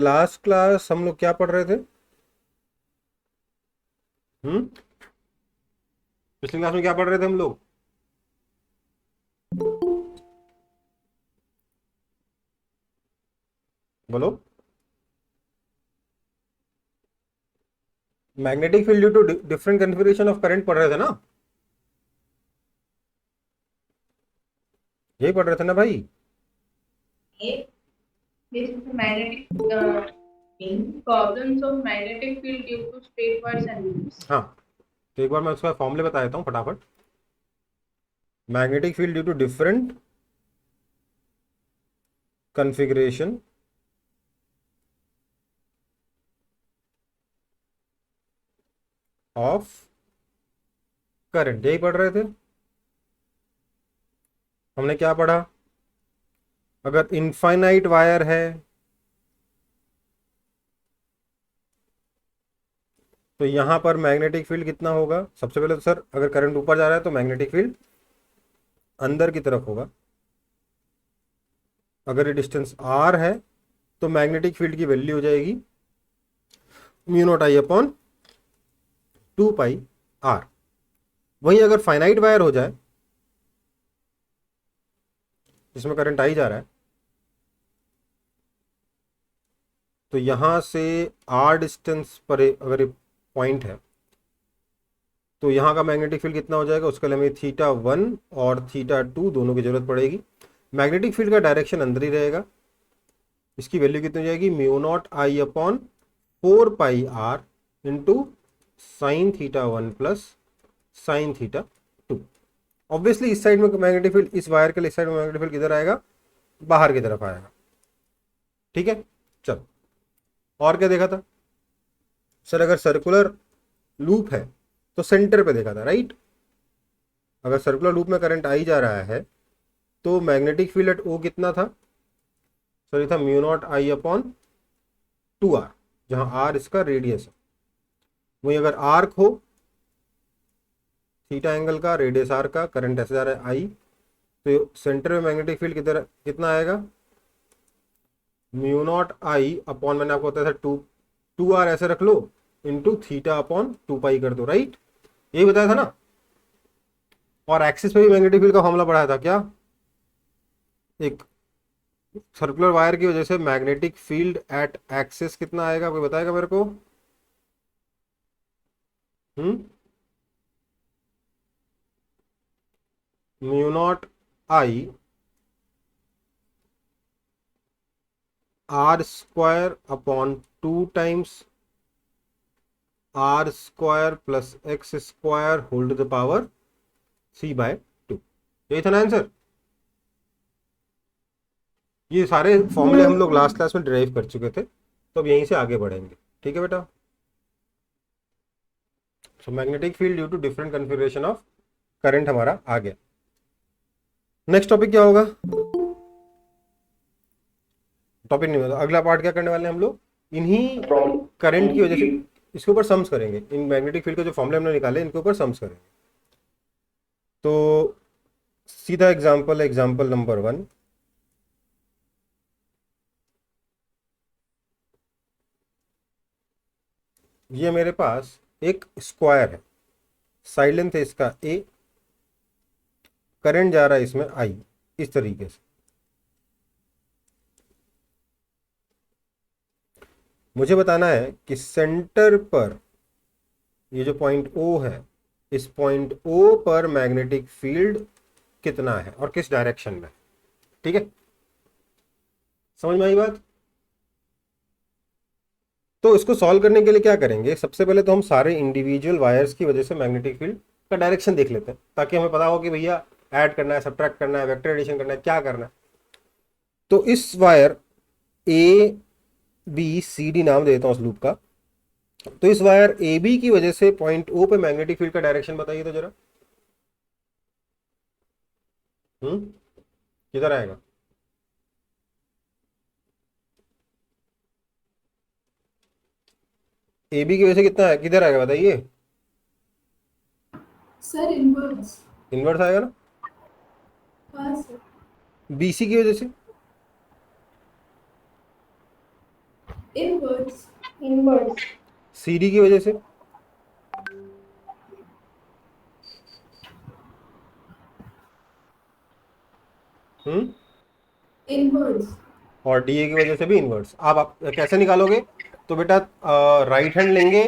Last class हम लोग क्या पढ़ रहे थे? पिछली क्लास में क्या पढ़ रहे थे हम लोग? बोलो। Magnetic field due to different configuration of current पढ़ रहे थे ना? यही पढ़ रहे थे ना भाई? This is the magnetic in problems of magnetic field due to statewise and loops. हाँ, तो एक बार मैं उसका फॉर्मूले बता देता हूँ फटाफट। Magnetic field due to different configuration of current, यही पढ़ रहे थे। हमने क्या पढ़ा? अगर इनफाइनाइट वायर है तो यहां पर मैग्नेटिक फील्ड कितना होगा? सबसे पहले तो सर, अगर करंट ऊपर जा रहा है तो मैग्नेटिक फील्ड अंदर की तरफ होगा। अगर ये डिस्टेंस r है तो मैग्नेटिक फील्ड की वैल्यू हो जाएगी mu naught I upon 2 pi r। वहीं अगर फाइनाइट वायर हो जाए जिसमें करंट आई जा रहा है तो यहां से r डिस्टेंस पर अगर पॉइंट है तो यहाँ का मैग्नेटिक फील्ड कितना हो जाएगा? उसके लिए हमें θ1 और θ2 दोनों की जरूरत पड़ेगी। मैग्नेटिक फील्ड का डायरेक्शन अंदर ही रहेगा। इसकी वैल्यू कितनी हो जाएगी? Mu naught I upon 4 pi r into sine θ1 plus sine θ2। Obviously इस साइड में मैग्नेटिक फील्ड, इस वायर के लिए इस साइड में मैग्नेटिक फील्ड किधर आएगा? बाहर की तरफ आएगा। ठीक है, चलो और क्या देखा था सर? अगर सर्कुलर लूप है तो सेंटर पे देखा था, राइट? अगर सर्कुलर लूप में करंट आई जा रहा है तो मैग्नेटिक फील्ड एट ओ कितना था? सर ये था mu naught I upon 2r, जहां r इसका रेडियस है। वहीं अगर आर्क हो, थीटा एंगल का, रेडियस r का, करंट ऐसे जा रहा है i, तो सेंटर में मैग्नेटिक फील्ड कितना आएगा? म्यू नॉट आई अपॉन, मैंने आपको बताया था 2r ऐसे रख लो, इंटू थीटा अपॉन 2 पाई कर दो, राइट? यही बताया था ना? और एक्सिस पे भी मैग्नेटिक फील्ड का फॉर्मूला पढ़ाया था क्या? एक सर्कुलर वायर की वजह से मैग्नेटिक फील्ड एट एक्सिस कितना आएगा? कोई बताएगा मेरे को? Mu naught I are square upon 2 times are square plus x square whole to the power c/2। यही था ना आंसर? ये सारे फॉर्मूले हम लोग लास्ट क्लास में डिराइव कर चुके थे, तो अब यहीं से आगे बढ़ेंगे। ठीक है बेटा? So magnetic field due to different configuration of current हमारा आ गया। नेक्स्ट टॉपिक क्या होगा? टॉपिक नहीं होगा, अगला पार्ट क्या करने वाले हैं हम लोग? इन्हीं करंट की वजह से इसके ऊपर सम्स करेंगे। इन मैग्नेटिक फील्ड के जो फॉर्मूले हमने निकाले इनके ऊपर सम्स करेंगे। तो सीधा एग्जांपल, एग्जांपल नंबर 1। ये मेरे पास एक स्क्वायर है, साइड लेंथ है इसका a, करंट जा रहा है इसमें i, इस तरीके से। मुझे बताना है कि सेंटर पर ये जो पॉइंट O है, इस पॉइंट O पर मैग्नेटिक फील्ड कितना है और किस डायरेक्शन में। ठीक है, समझ में आई बात? तो इसको सॉल्व करने के लिए क्या करेंगे? सबसे पहले तो हम सारे इंडिविजुअल वायर्स की वजह से मैग्नेटिक फील्ड का डायरेक्शन देख लेते हैं, ताकि हमें पता हो कि भैया ऐड करना है, सब्ट्रैक्ट करना है, वेक्टर एडिशन करना है, क्या करना है। तो इस wire A B C D नाम देता हूं उस लूप का। तो इस वायर ए बी की वजह से पॉइंट ओ पे मैग्नेटिक फील्ड का डायरेक्शन बताइए तो जरा। किधर आएगा? ए बी की वजह से कितना है, किधर आएगा बताइए? Sir inverse. इनवर्स आएगा ना? हाँ सर। बी सी की वजह से Inwards. Inwards. CD की वजह से Inwards. और DA की वजह से भी इनवर्स। आप कैसे निकालोगे? तो बेटा राइट हैंड लेंगे,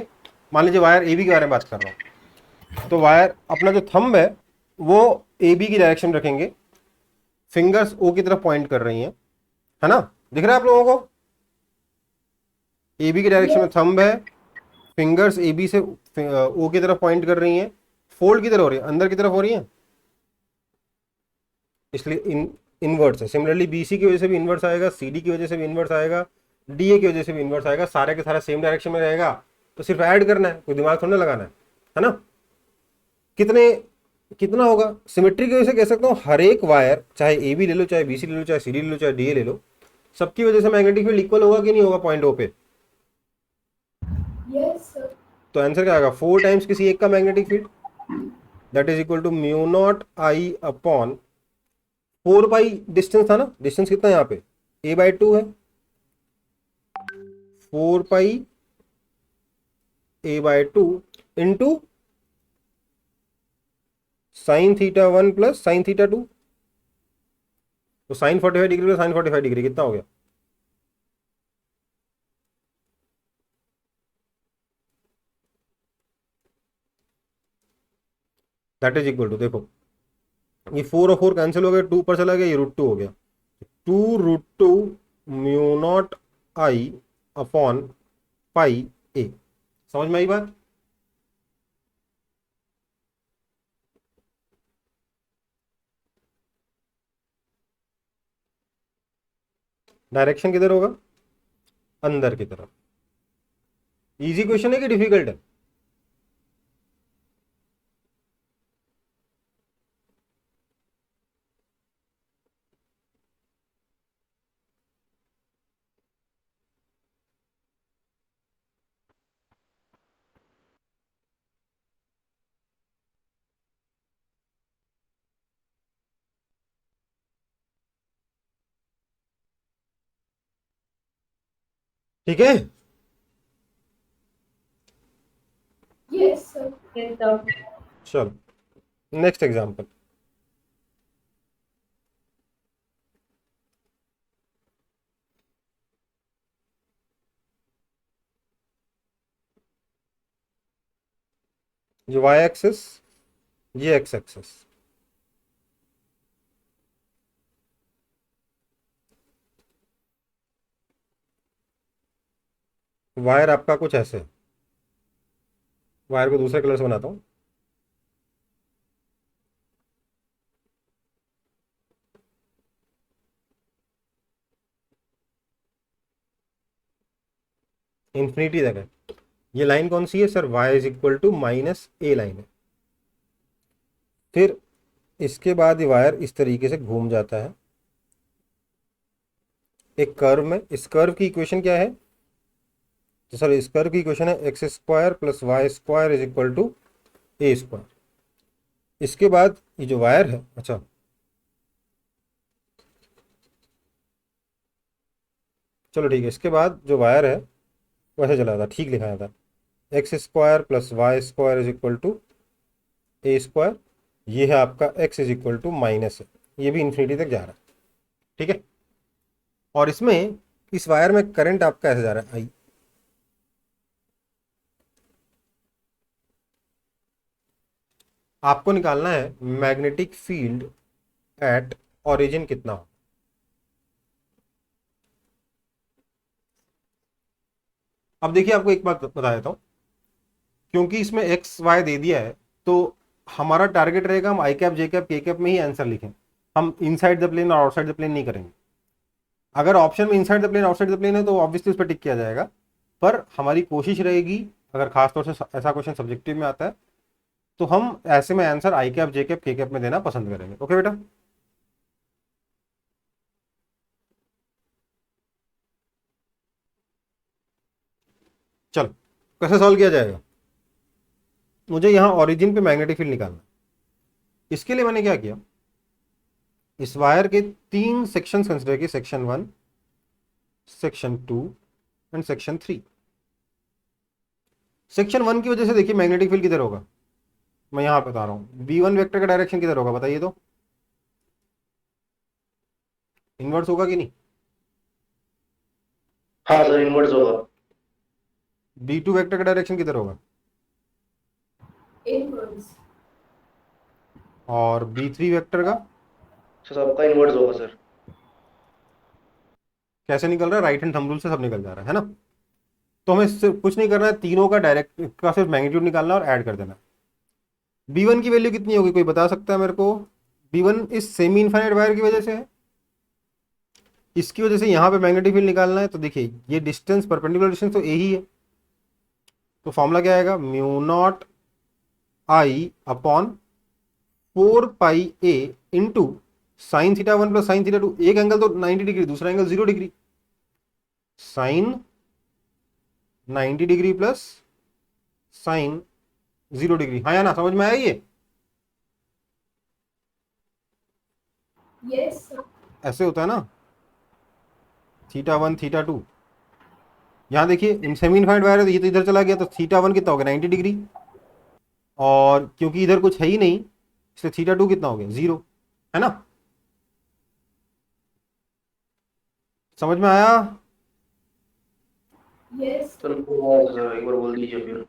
मान लीजिए वायर AB के बारे में बात कर रहा हूँ, तो वायर अपना जो थंब है वो AB की डायरेक्शन रखेंगे, फिंगर्स O की तरफ पॉइंट कर रही हैं, है ना? दिख रहा है आप लोगों को? AB की डायरेक्शन में Yes. थंब है, फिंगर्स AB से O की तरफ पॉइंट कर रही हैं, फोल्ड की तरफ हो रही है, अंदर की तरफ हो रही है, इसलिए इनवर्स है। सिमिलरली BC की वजह से भी इनवर्स आएगा, CD की वजह से भी इनवर्स आएगा, DA की वजह से भी इनवर्स आएगा। सारे के सारा सेम डायरेक्शन में रहेगा, तो सिर्फ ऐड करना है, कोई दिमाग थोड़ा लगाना है ना? कितने कितना होगा? सिमेट्री की वजह से कह सकता हूँ हर एक वायर, चाहे AB ले लो, चाहे BC ले लो, चाहे CD ले लो, चाहे DA ले लो, सबकी वजह से मैग्नेटिक फील्ड इक्वल होगा कि नहीं होगा पॉइंट O पे? Yes, sir. तो आंसर क्या आएगा? 4 टाइम्स किसी एक का magnetic field, that is equal to mu naught I upon 4 pi. Distance था ना, डिस्टेंस कितना है यहाँ पे? A/2 है, 4 pi A/2 into sin θ1 plus sin θ2। तो sin 45 degree plus sin 45 degree कितना हो गया? दैट इज इक्वल टू, देखो ये 4 और 4 कैंसिल हो गया, 2 पर चला गया, ये √2 हो गया, 2√2 mu naught I upon pi ए। समझ में आई बात? डायरेक्शन किधर होगा? अंदर की तरफ। इजी क्वेश्चन है कि डिफिकल्ट है? ठीक है, Yes, sir. Yes, sir. चलो नेक्स्ट एग्जांपल। ये y एक्सिस, ये x एक्सिस। वायर आपका कुछ ऐसे है, वायर को दूसरे कलर से बनाता हूँ। इंफिनिटी तक है। ये लाइन कौन सी है sir? y is equal to -a line है। फिर इसके बाद ये वायर इस तरीके से घूम जाता है एक कर्व में। इस कर्व की इक्वेशन क्या है? तो सर इस कर्व की इक्वेशन है x² plus y² is equal to a²। इसके बाद ये जो वायर है, अच्छा चलो ठीक है, इसके बाद जो वायर है वैसे चला था, ठीक लिखा था, x² plus y² is equal to a²। ये है आपका x is equal to minus है, ये भी इन्फिनिटी तक जा रहा है, ठीक है। और इसमें इस वायर में करंट आपका ऐसे जा रहा है I। आपको निकालना है मैग्नेटिक फील्ड एट ओरिजिन कितना हो। अब देखिए आपको एक बात बता देता हूँ, क्योंकि इसमें एक्स वाई दे दिया है तो हमारा टारगेट रहेगा हम i cap j cap k cap में ही आंसर लिखें, हम इनसाइड द प्लेन और आउटसाइड द प्लेन नहीं करेंगे। अगर ऑप्शन में inside the plane outside the plane है तो ऑब्वियसली उस पर टिक किया जाएगा, पर हमारी कोशिश रहेगी, अगर खासतौर से ऐसा क्वेश्चन सब्जेक्टिव में आता है तो हम ऐसे में answer I cap j cap k cap में देना पसंद करेंगे। ओके बेटा, चलो कैसे सॉल्व किया जाएगा? मुझे यहाँ ओरिजिन पे मैग्नेटिक फील्ड निकालना। इसके लिए मैंने क्या किया, इस वायर के 3 सेक्शंस कंसिडर किए, section 1, section 2 and section 3। Section 1 की वजह से देखिए मैग्नेटिक फील्ड किधर होगा, मैं यहां बता रहा हूं। B1 वेक्टर का डायरेक्शन किधर होगा बताइए तो, इनवर्स होगा कि नहीं? हाँ सर, इनवर्स होगा। B2 वेक्टर का डायरेक्शन किधर होगा, Inwards. और B3 वेक्टर का सर सबका इनवर्स होगा सर। कैसे निकल रहा है, राइट हैंड थंब रूल से सब निकल जा रहा है ना। तो हमें सिर्फ कुछ नहीं करना है, तीनों का डायरेक्ट का सिर्फ मैग्नीट्यूड निकालना है और ऐड कर देना है। B1 की वैल्यू कितनी होगी, कोई बता सकता है मेरे को? B1 इस सेमी इनफाइनाइट वायर की वजह से है, इसकी वजह से यहाँ पे मैग्नेटिक फील्ड निकालना है। तो देखिए ये डिस्टेंस, परपेंडिकुलर डिस्टेंस तो ए ही है, तो फॉर्मूला क्या आएगा, mu naught I upon 4 pi A into sine theta 1 plus sine theta 2। एक एंगल तो 90 डिग्री, दूसरा angle 0 degree, sine 90 degree plus sine 0 degree. हाँ या ना, समझ में आया ये? Yes, sir. ऐसे होता है ना, थीटा 1 थीटा 2। यहाँ देखिए सेमी इनफाइनाइट वायर है तो ये तो इधर चला गया, तो थीटा 1 कितना हो गया, 90 डिग्री, और क्योंकि इधर कुछ है ही नहीं इसलिए थीटा 2 कितना हो गया, 0, है ना। समझ में आया? Yes. सर सर एक बार बोल दीजिए फिर।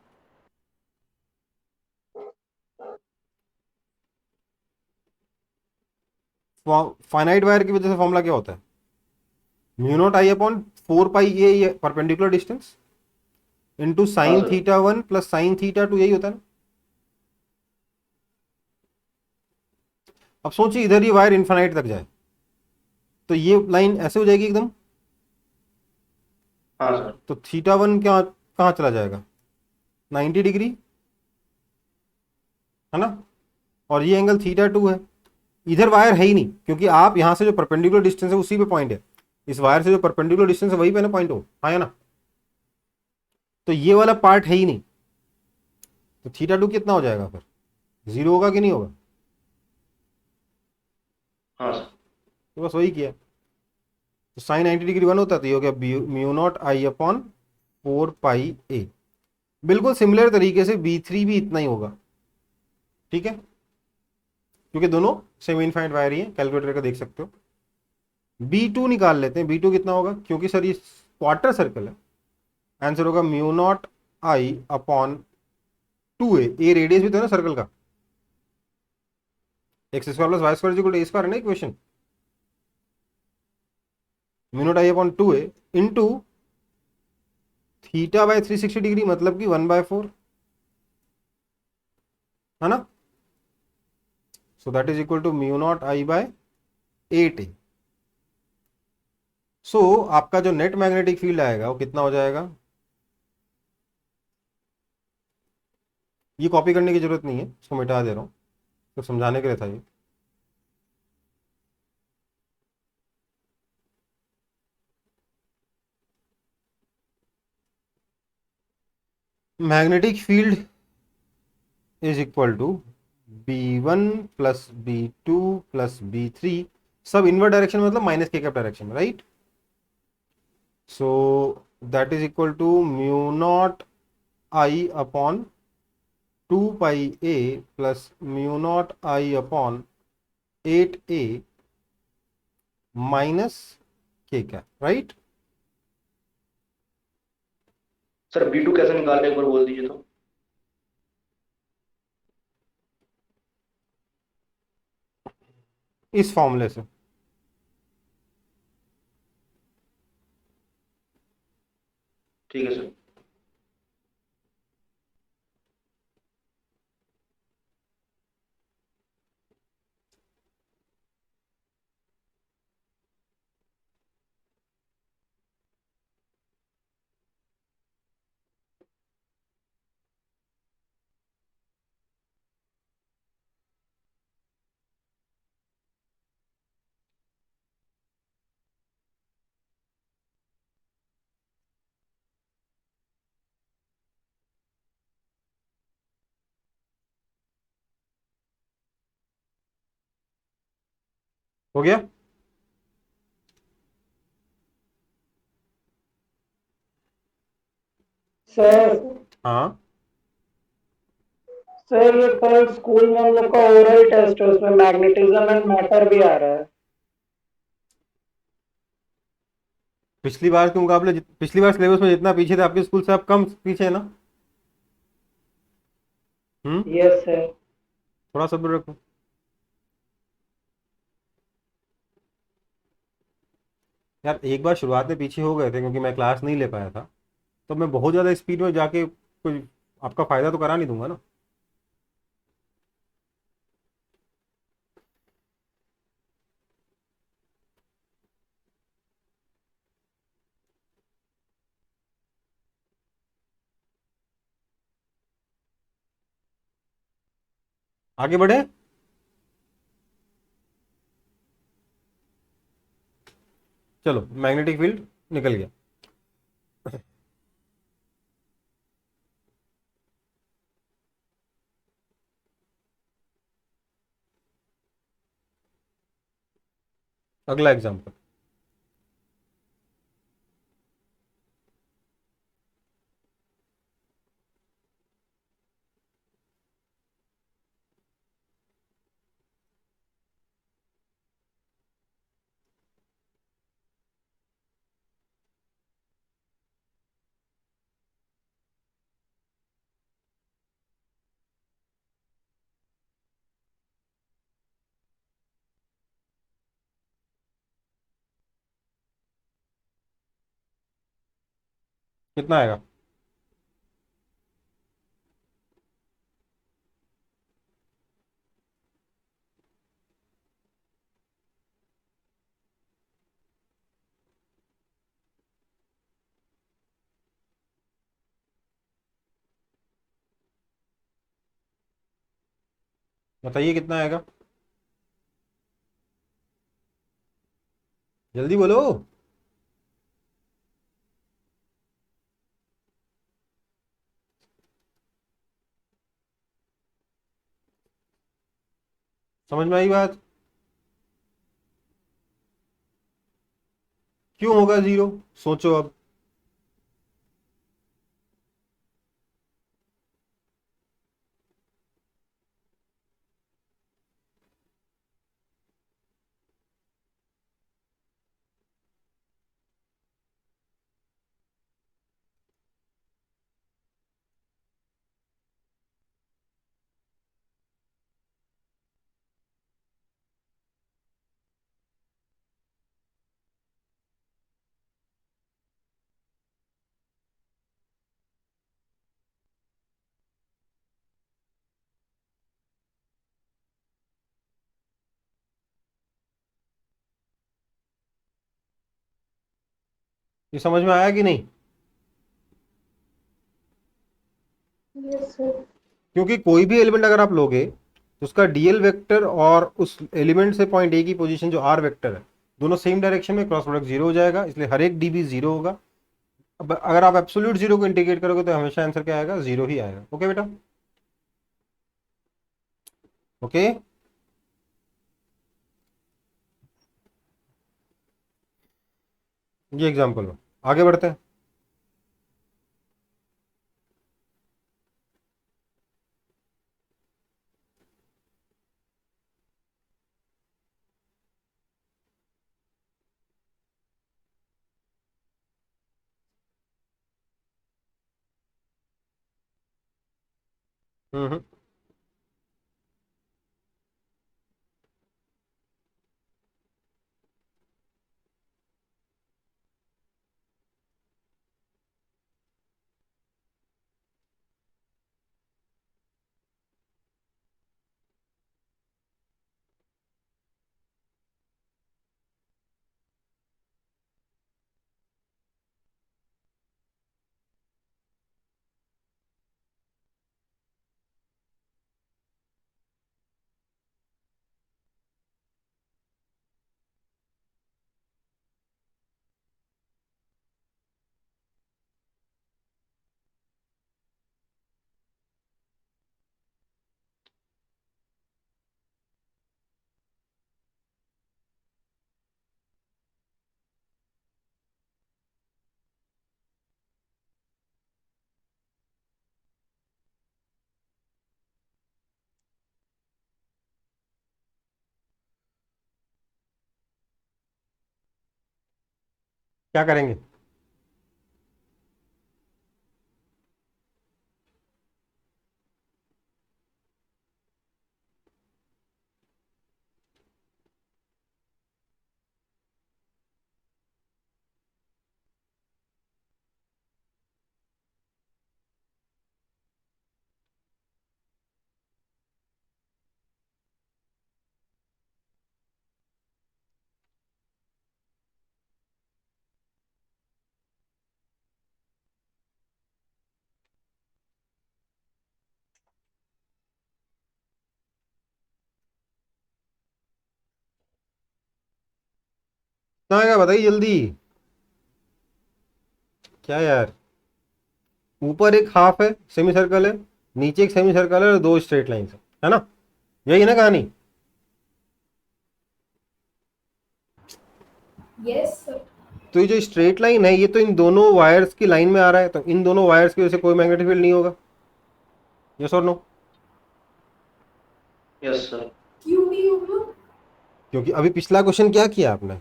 फाइनाइट वायर की वजह से फॉर्मूला क्या होता है, mu naught I upon 4 pi a perpendicular distance into हाँ sine sir. Theta 1 plus sine theta 2, यही होता है ना। अब सोचिए इधर ये वायर इन्फाइनाइट तक जाए तो ये लाइन ऐसे हो जाएगी एकदम, हाँ सर। तो थीटा 1 क्या कहाँ चला जाएगा, 90 डिग्री, है ना, और ये एंगल थीटा 2 है। इधर वायर है ही नहीं क्योंकि आप यहाँ से जो परपेंडिकुलर डिस्टेंस है उसी पे पॉइंट है, इस वायर से जो परपेंडिकुलर डिस्टेंस है वही पे ना पॉइंट हो, हाँ या ना। तो ये वाला पार्ट है ही नहीं, तो थीटा 2 कितना हो जाएगा फिर, 0 होगा कि नहीं होगा? हाँ सर। तो बस वही किया, तो साइन 90 डिग्री 1 होता है तो ये हो गया mu naught I upon 4 pi ए। बिल्कुल सिमिलर तरीके से B3 भी इतना ही होगा, ठीक है, क्योंकि दोनों सेमी इनफाइनाइट वायर ही है, कैलकुलेटर का देख सकते हो। B2 निकाल लेते हैं, B2 कितना होगा, क्योंकि सर ये क्वार्टर सर्कल है, आंसर होगा mu naught I upon 2a। Radius भी तो है ना सर्कल का, x square plus y square equal to a square है ना equation. Mu naught I upon 2a into theta by 360 degree मतलब कि 1/4, है ना। So that is equal to mu naught I by 8a। So आपका जो net magnetic field आएगा वो कितना हो जाएगा, ये कॉपी करने की जरूरत नहीं है, इसको मिटा दे रहा हूँ, तो समझाने के लिए था ये। Magnetic field is equal to B1 plus B2 plus B3, सब इनवर्ट डायरेक्शन मतलब minus k cap direction, right. So that is equal to mu naught I upon 2 pi a plus mu naught I upon 8a minus k cap, right. Sir B2 कैसे निकालना है एक बार बोल दीजिए तो। इस फॉर्मूले से, ठीक है सर। हो गया। सर हाँ, सर ये कल स्कूल में हम लोग का ओरल टेस्ट है, उसमें मैग्नेटिज्म एंड मैटर भी आ रहा है। पिछली बार के मुकाबले पिछली बार सिलेबस में जितना पीछे थे आपके स्कूल से, आप कम पीछे है ना। Yes sir. थोड़ा सब्र रखो। यार एक बार शुरुआत में पीछे हो गए थे क्योंकि मैं क्लास नहीं ले पाया था, तो मैं बहुत ज़्यादा स्पीड में जाके कोई आपका फ़ायदा तो करा नहीं दूंगा ना। आगे बढ़े। चलो, मैग्नेटिक फील्ड निकल गया। अगला एग्जाम्पल। कितना आएगा? बताइए कितना आएगा, जल्दी बोलो। समझ में आई बात? क्यों होगा जीरो? सोचो अब। ये समझ में आया कि नहीं? Yes, sir. क्योंकि कोई भी एलिमेंट अगर आप लोगे तो उसका डीएल वेक्टर और उस एलिमेंट से पॉइंट ए की पोजीशन जो आर वेक्टर है, दोनों सेम डायरेक्शन में, क्रॉस प्रोडक्ट जीरो हो जाएगा, इसलिए हर एक डीबी जीरो होगा। अब अगर आप एब्सोल्यूट जीरो को इंटीग्रेट करोगे तो हमेशा आंसर क्या आएगा? जीरो ही आएगा। ओके बेटा, ओके। ये एग्जाम्पल हो, आगे बढ़ते हैं। हम्म। क्या करेंगे? कितना आएगा बताइए जल्दी। क्या यार, ऊपर एक हाफ है, सेमी सर्कल है, नीचे एक सेमी सर्कल है और दो स्ट्रेट लाइन है ना? यही है ना कहानी? Yes, sir. तो ये जो स्ट्रेट लाइन है ये तो इन दोनों वायर्स की लाइन में आ रहा है, तो इन दोनों वायर्स की वजह से कोई मैग्नेटिक फील्ड नहीं होगा। यस और नो? Yes sir. क्यों नहीं होगा? क्योंकि अभी पिछला क्वेश्चन क्या किया आपने,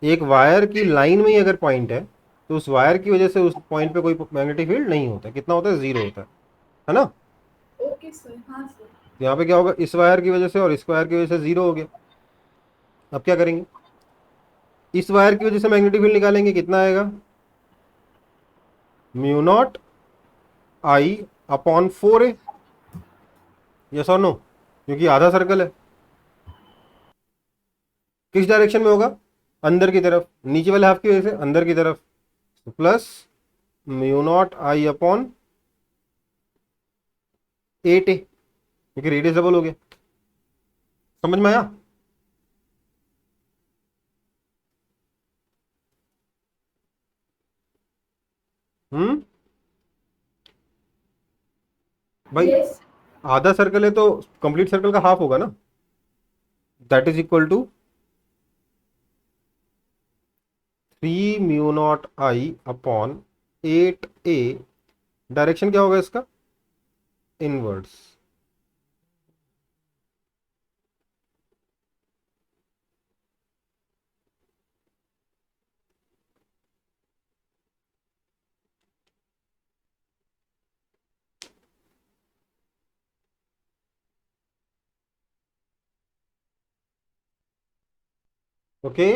एक वायर की लाइन में ही अगर पॉइंट है तो उस वायर की वजह से उस पॉइंट पे कोई मैग्नेटिक फील्ड नहीं होता। कितना होता है? जीरो होता है ना? ओके सर, हाँ सर। तो यहाँ पे क्या होगा, इस वायर की वजह से और इस वायर की वजह से जीरो हो गया। अब क्या करेंगे, इस वायर की वजह से मैग्नेटिक फील्ड निकालेंगे, कितना आएगा? Mu naught I upon 4a। Yes और नो? क्योंकि आधा सर्कल है। किस डायरेक्शन में होगा? अंदर की तरफ, नीचे वाले हाफ की वजह से अंदर की तरफ, plus mu naught I upon 8a, क्योंकि रेडियस डबल हो गया। समझ में आया? हम्म? भाई यस। आधा सर्कल है तो कंप्लीट सर्कल का हाफ होगा ना, that is equal to 3 mu naught I upon 8a। Direction क्या होगा इसका? इनवर्ड्स। ओके,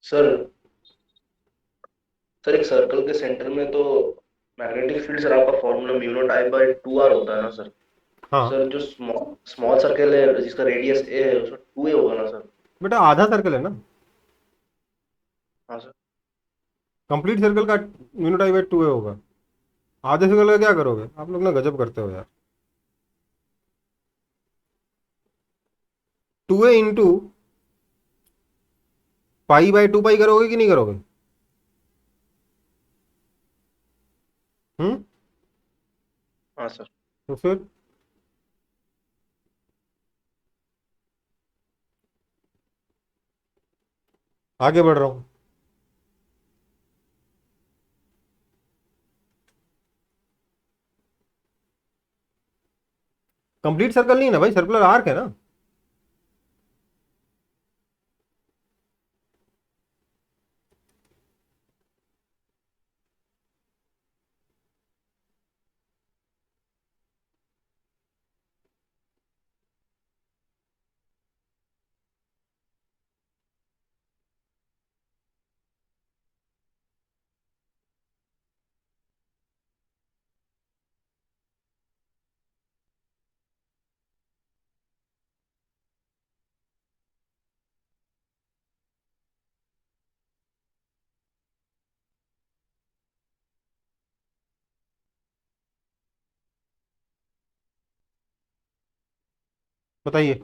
सर सर एक सर्कल के सेंटर में तो मैग्नेटिक फील्ड सर आपका formula mu naught I by 2r होता है ना सर? हाँ सर जो स्मॉल स्मॉल सर्कल है जिसका रेडियस ए है उसका 2a होगा ना सर? बेटा, आधा सर्कल है ना, हाँ सर। कंप्लीट सर्कल का यूनिट आई बाई 2a होगा। आधे सर्कल का क्या करोगे आप लोग ना, गजब करते हो यार। 2a इंटू पाई बाई 2 पाई करोगे कि नहीं करोगे? हम्म? हाँ सर। तो फिर आगे बढ़ रहा हूँ। कंप्लीट सर्कल नहीं है ना भाई, सर्कुलर आर्क है ना। बताइए।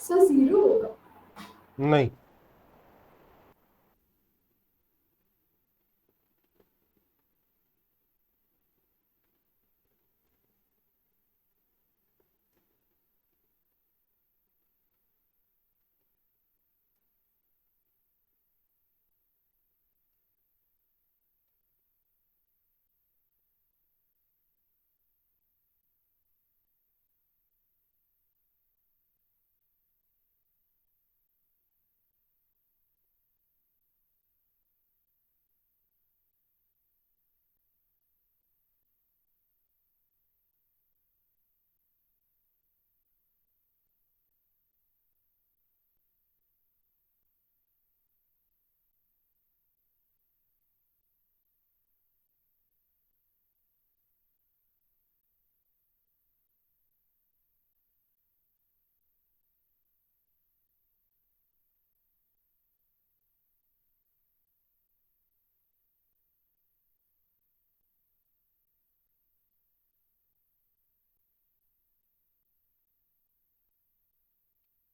सर 0 होगा। नहीं,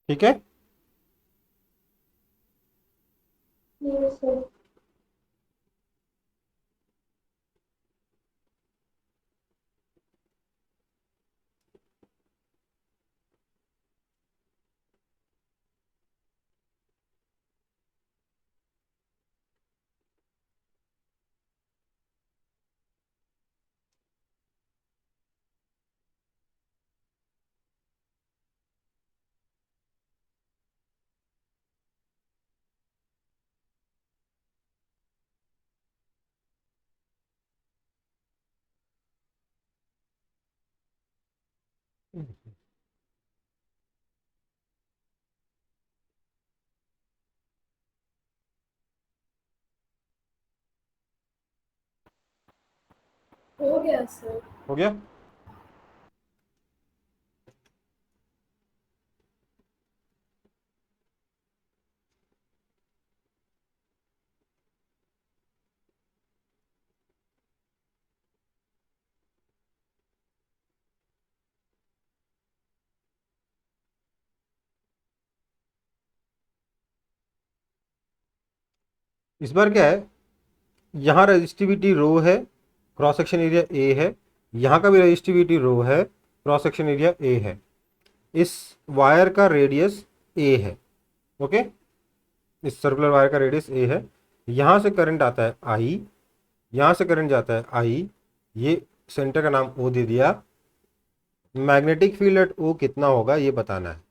ठीक है। Yes sir. हो गया सर। हो गया। इस बार क्या है, यहाँ रजिस्टिविटी रो है, क्रॉस सेक्शन एरिया ए है, यहाँ का भी रजिस्टिविटी रो है, क्रॉस सेक्शन एरिया ए है। इस वायर का रेडियस ए है। ओके, इस सर्कुलर वायर का रेडियस ए है। यहाँ से करंट आता है आई, यहाँ से करंट जाता है आई, ये सेंटर का नाम ओ दे दिया। मैग्नेटिक फील्ड एट ओ कितना होगा ये बताना है।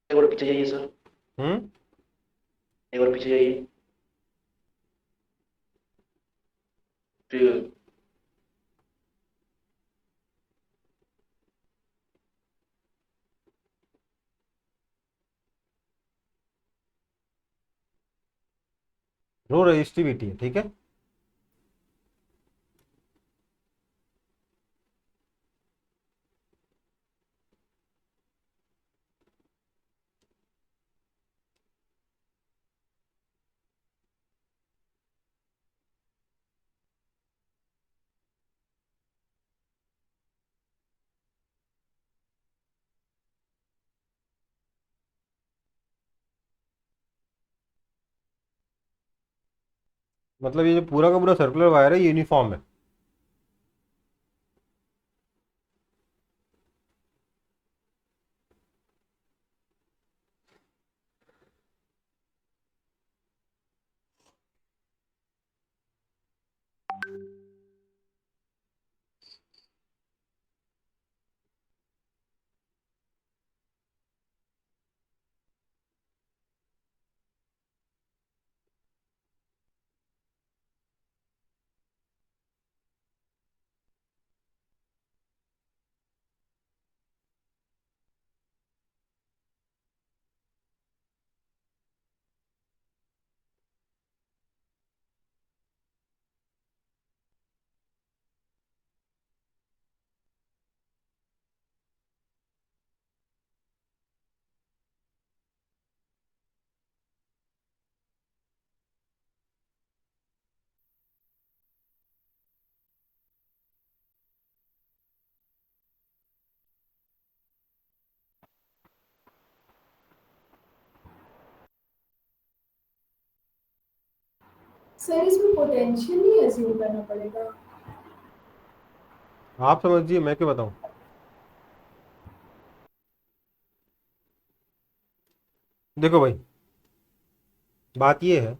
एक बार पीछे जाइए सर, हम्म। एक बार पीछे जाइए। फिर रो रजिस्टिविटी है, ठीक है। मतलब ये जो पूरा का पूरा सर्कुलर वायर है यूनिफॉर्म है। सर इसमें पोटेंशियल ही एज्यूम करना पड़ेगा। आप समझिए, मैं क्या बताऊं। देखो भाई, बात ये है,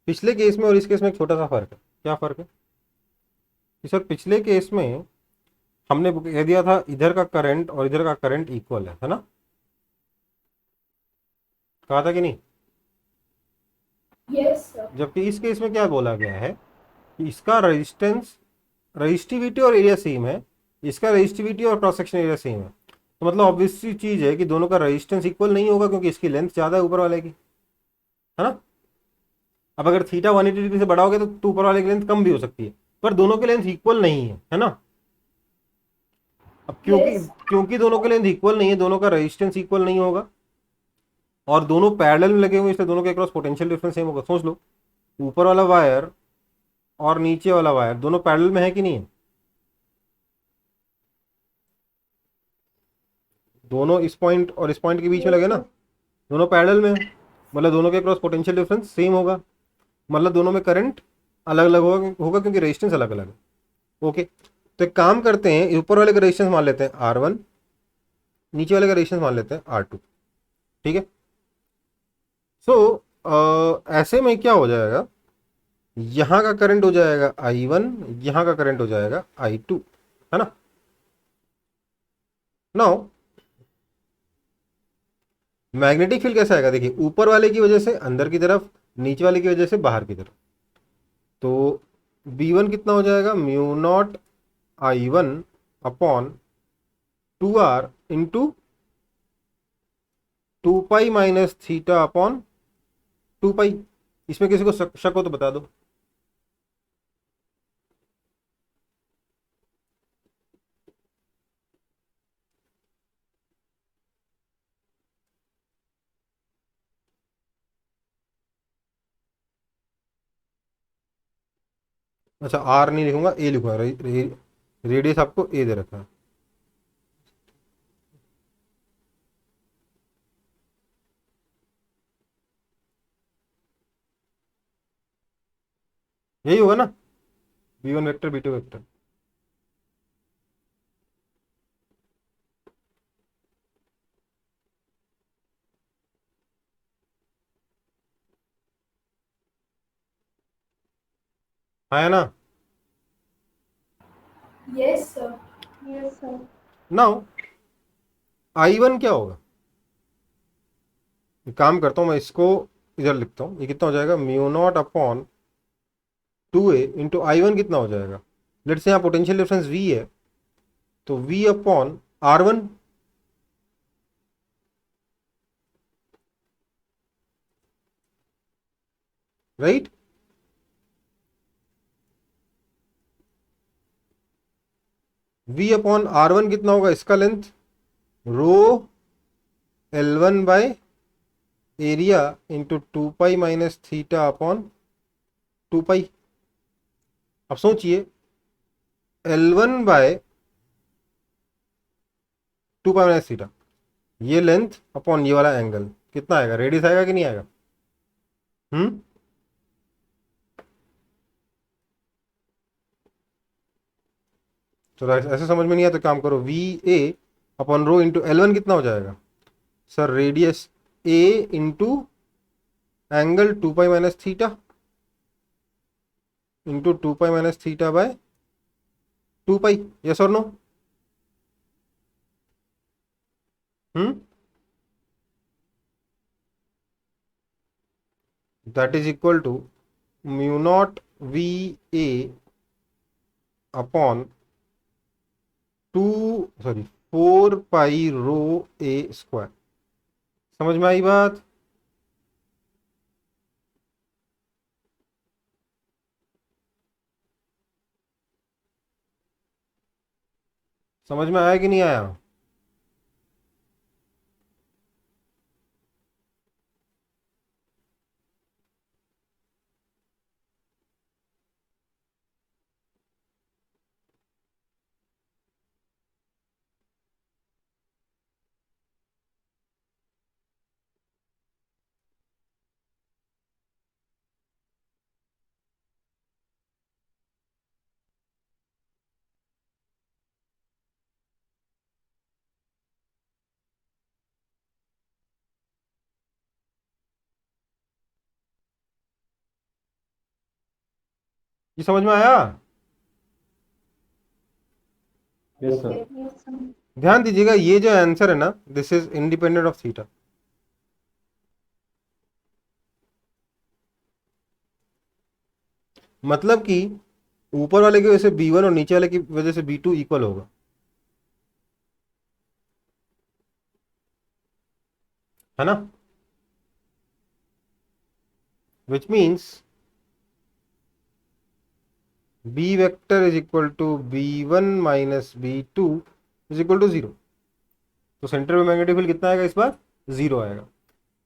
पिछले केस में और इस केस में एक छोटा सा फर्क है। क्या फर्क है कि सर पिछले केस में हमने कह दिया था इधर का करंट और इधर का करंट इक्वल है ना, कहा था कि नहीं। Yes sir. जबकि इस केस में क्या बोला गया है कि इसका रेजिस्टेंस, रजिस्टिविटी और एरिया सेम है, इसका रजिस्टिविटी और क्रॉस सेक्शन एरिया सेम है। तो मतलब ऑब्वियस सी चीज है कि दोनों का रेजिस्टेंस इक्वल नहीं होगा, क्योंकि इसकी लेंथ ज्यादा है ऊपर वाले की, है ना। अब अगर थीटा 180 डिग्री से बढ़ाओगे तो ऊपर वाले की लेंथ कम भी हो सकती है, पर दोनों की लेंथ इक्वल नहीं है ना। अब क्योंकि यस। क्योंकि दोनों की लेंथ इक्वल नहीं है, दोनों का रेजिस्टेंस इक्वल नहीं होगा, और दोनों पैरेलल में लगे हुए, इसलिए दोनों के क्रॉस पोटेंशियल डिफरेंस सेम होगा। सोच लो, ऊपर वाला वायर और नीचे वाला वायर दोनों पैरेलल में है कि नहीं है। दोनों इस पॉइंट और इस पॉइंट के बीच में लगे ना, दोनों पैरेलल में है, मतलब दोनों के क्रॉस पोटेंशियल डिफरेंस सेम होगा, मतलब दोनों में करंट अलग अलग होगा क्योंकि रेजिस्टेंस अलग अलग है। ओके, तो एक काम करते हैं, ऊपर वाले का रेजिस्टेंस मान लेते हैं R1, नीचे वाले का रेजिस्टेंस मान लेते हैं R2। ठीक है। ऐसे में क्या हो जाएगा, यहां का करंट हो जाएगा I1, यहां का करंट हो जाएगा I2, है ना। नाउ मैग्नेटिक फील्ड कैसा आएगा, देखिए ऊपर वाले की वजह से अंदर की तरफ, नीचे वाले की वजह से बाहर की तरफ। तो B1 कितना हो जाएगा, mu naught I1 upon 2R into 2 pi minus theta upon 2 पाई। इसमें किसी को शक हो तो बता दो। अच्छा, आर नहीं लिखूंगा, ए लिखूंगा, रेडियस आपको ए दे रखा है। यही होगा ना, B1 वेक्टर B2 वेक्टर। हाँ है ना। Yes sir. Yes, sir. Now I1 क्या होगा, एक काम करता हूँ मैं, इसको इधर लिखता हूँ, ये कितना हो जाएगा, mu not upon 2A into I1 कितना हो जाएगा। लेट्स से यहाँ पोटेंशियल डिफरेंस V है, तो V upon R1, right. V upon R1 कितना होगा, इसका length rho L1 by area into 2 pi minus theta upon 2 pi. अब सोचिए, L1 बाय 2 पाई माइनस थीटा, ये लेंथ अपॉन ये वाला एंगल कितना आएगा, रेडियस आएगा कि नहीं आएगा। हम्म। तो ऐसे समझ में नहीं आया तो काम करो, VA upon rho into L1 कितना हो जाएगा, sir radius A into angle 2 pi minus theta into 2 pi minus theta by 2 pi. Yes और no. Hmm. That is equal to mu naught VA अपॉन 4 पाई रो A स्क्वायर। समझ में आई बात। समझ में आया कि नहीं आया। ये समझ में आया? Yes, sir. ध्यान दीजिएगा, ये जो आंसर है ना, this is independent of theta. मतलब कि ऊपर वाले की वजह से B1 और नीचे वाले की वजह से B2 इक्वल होगा, है ना? Which means B vector is equal to B1 minus B2 is equal to 0। तो सेंटर में मैग्नेटिक फील्ड कितना आएगा इस बार? 0 आएगा।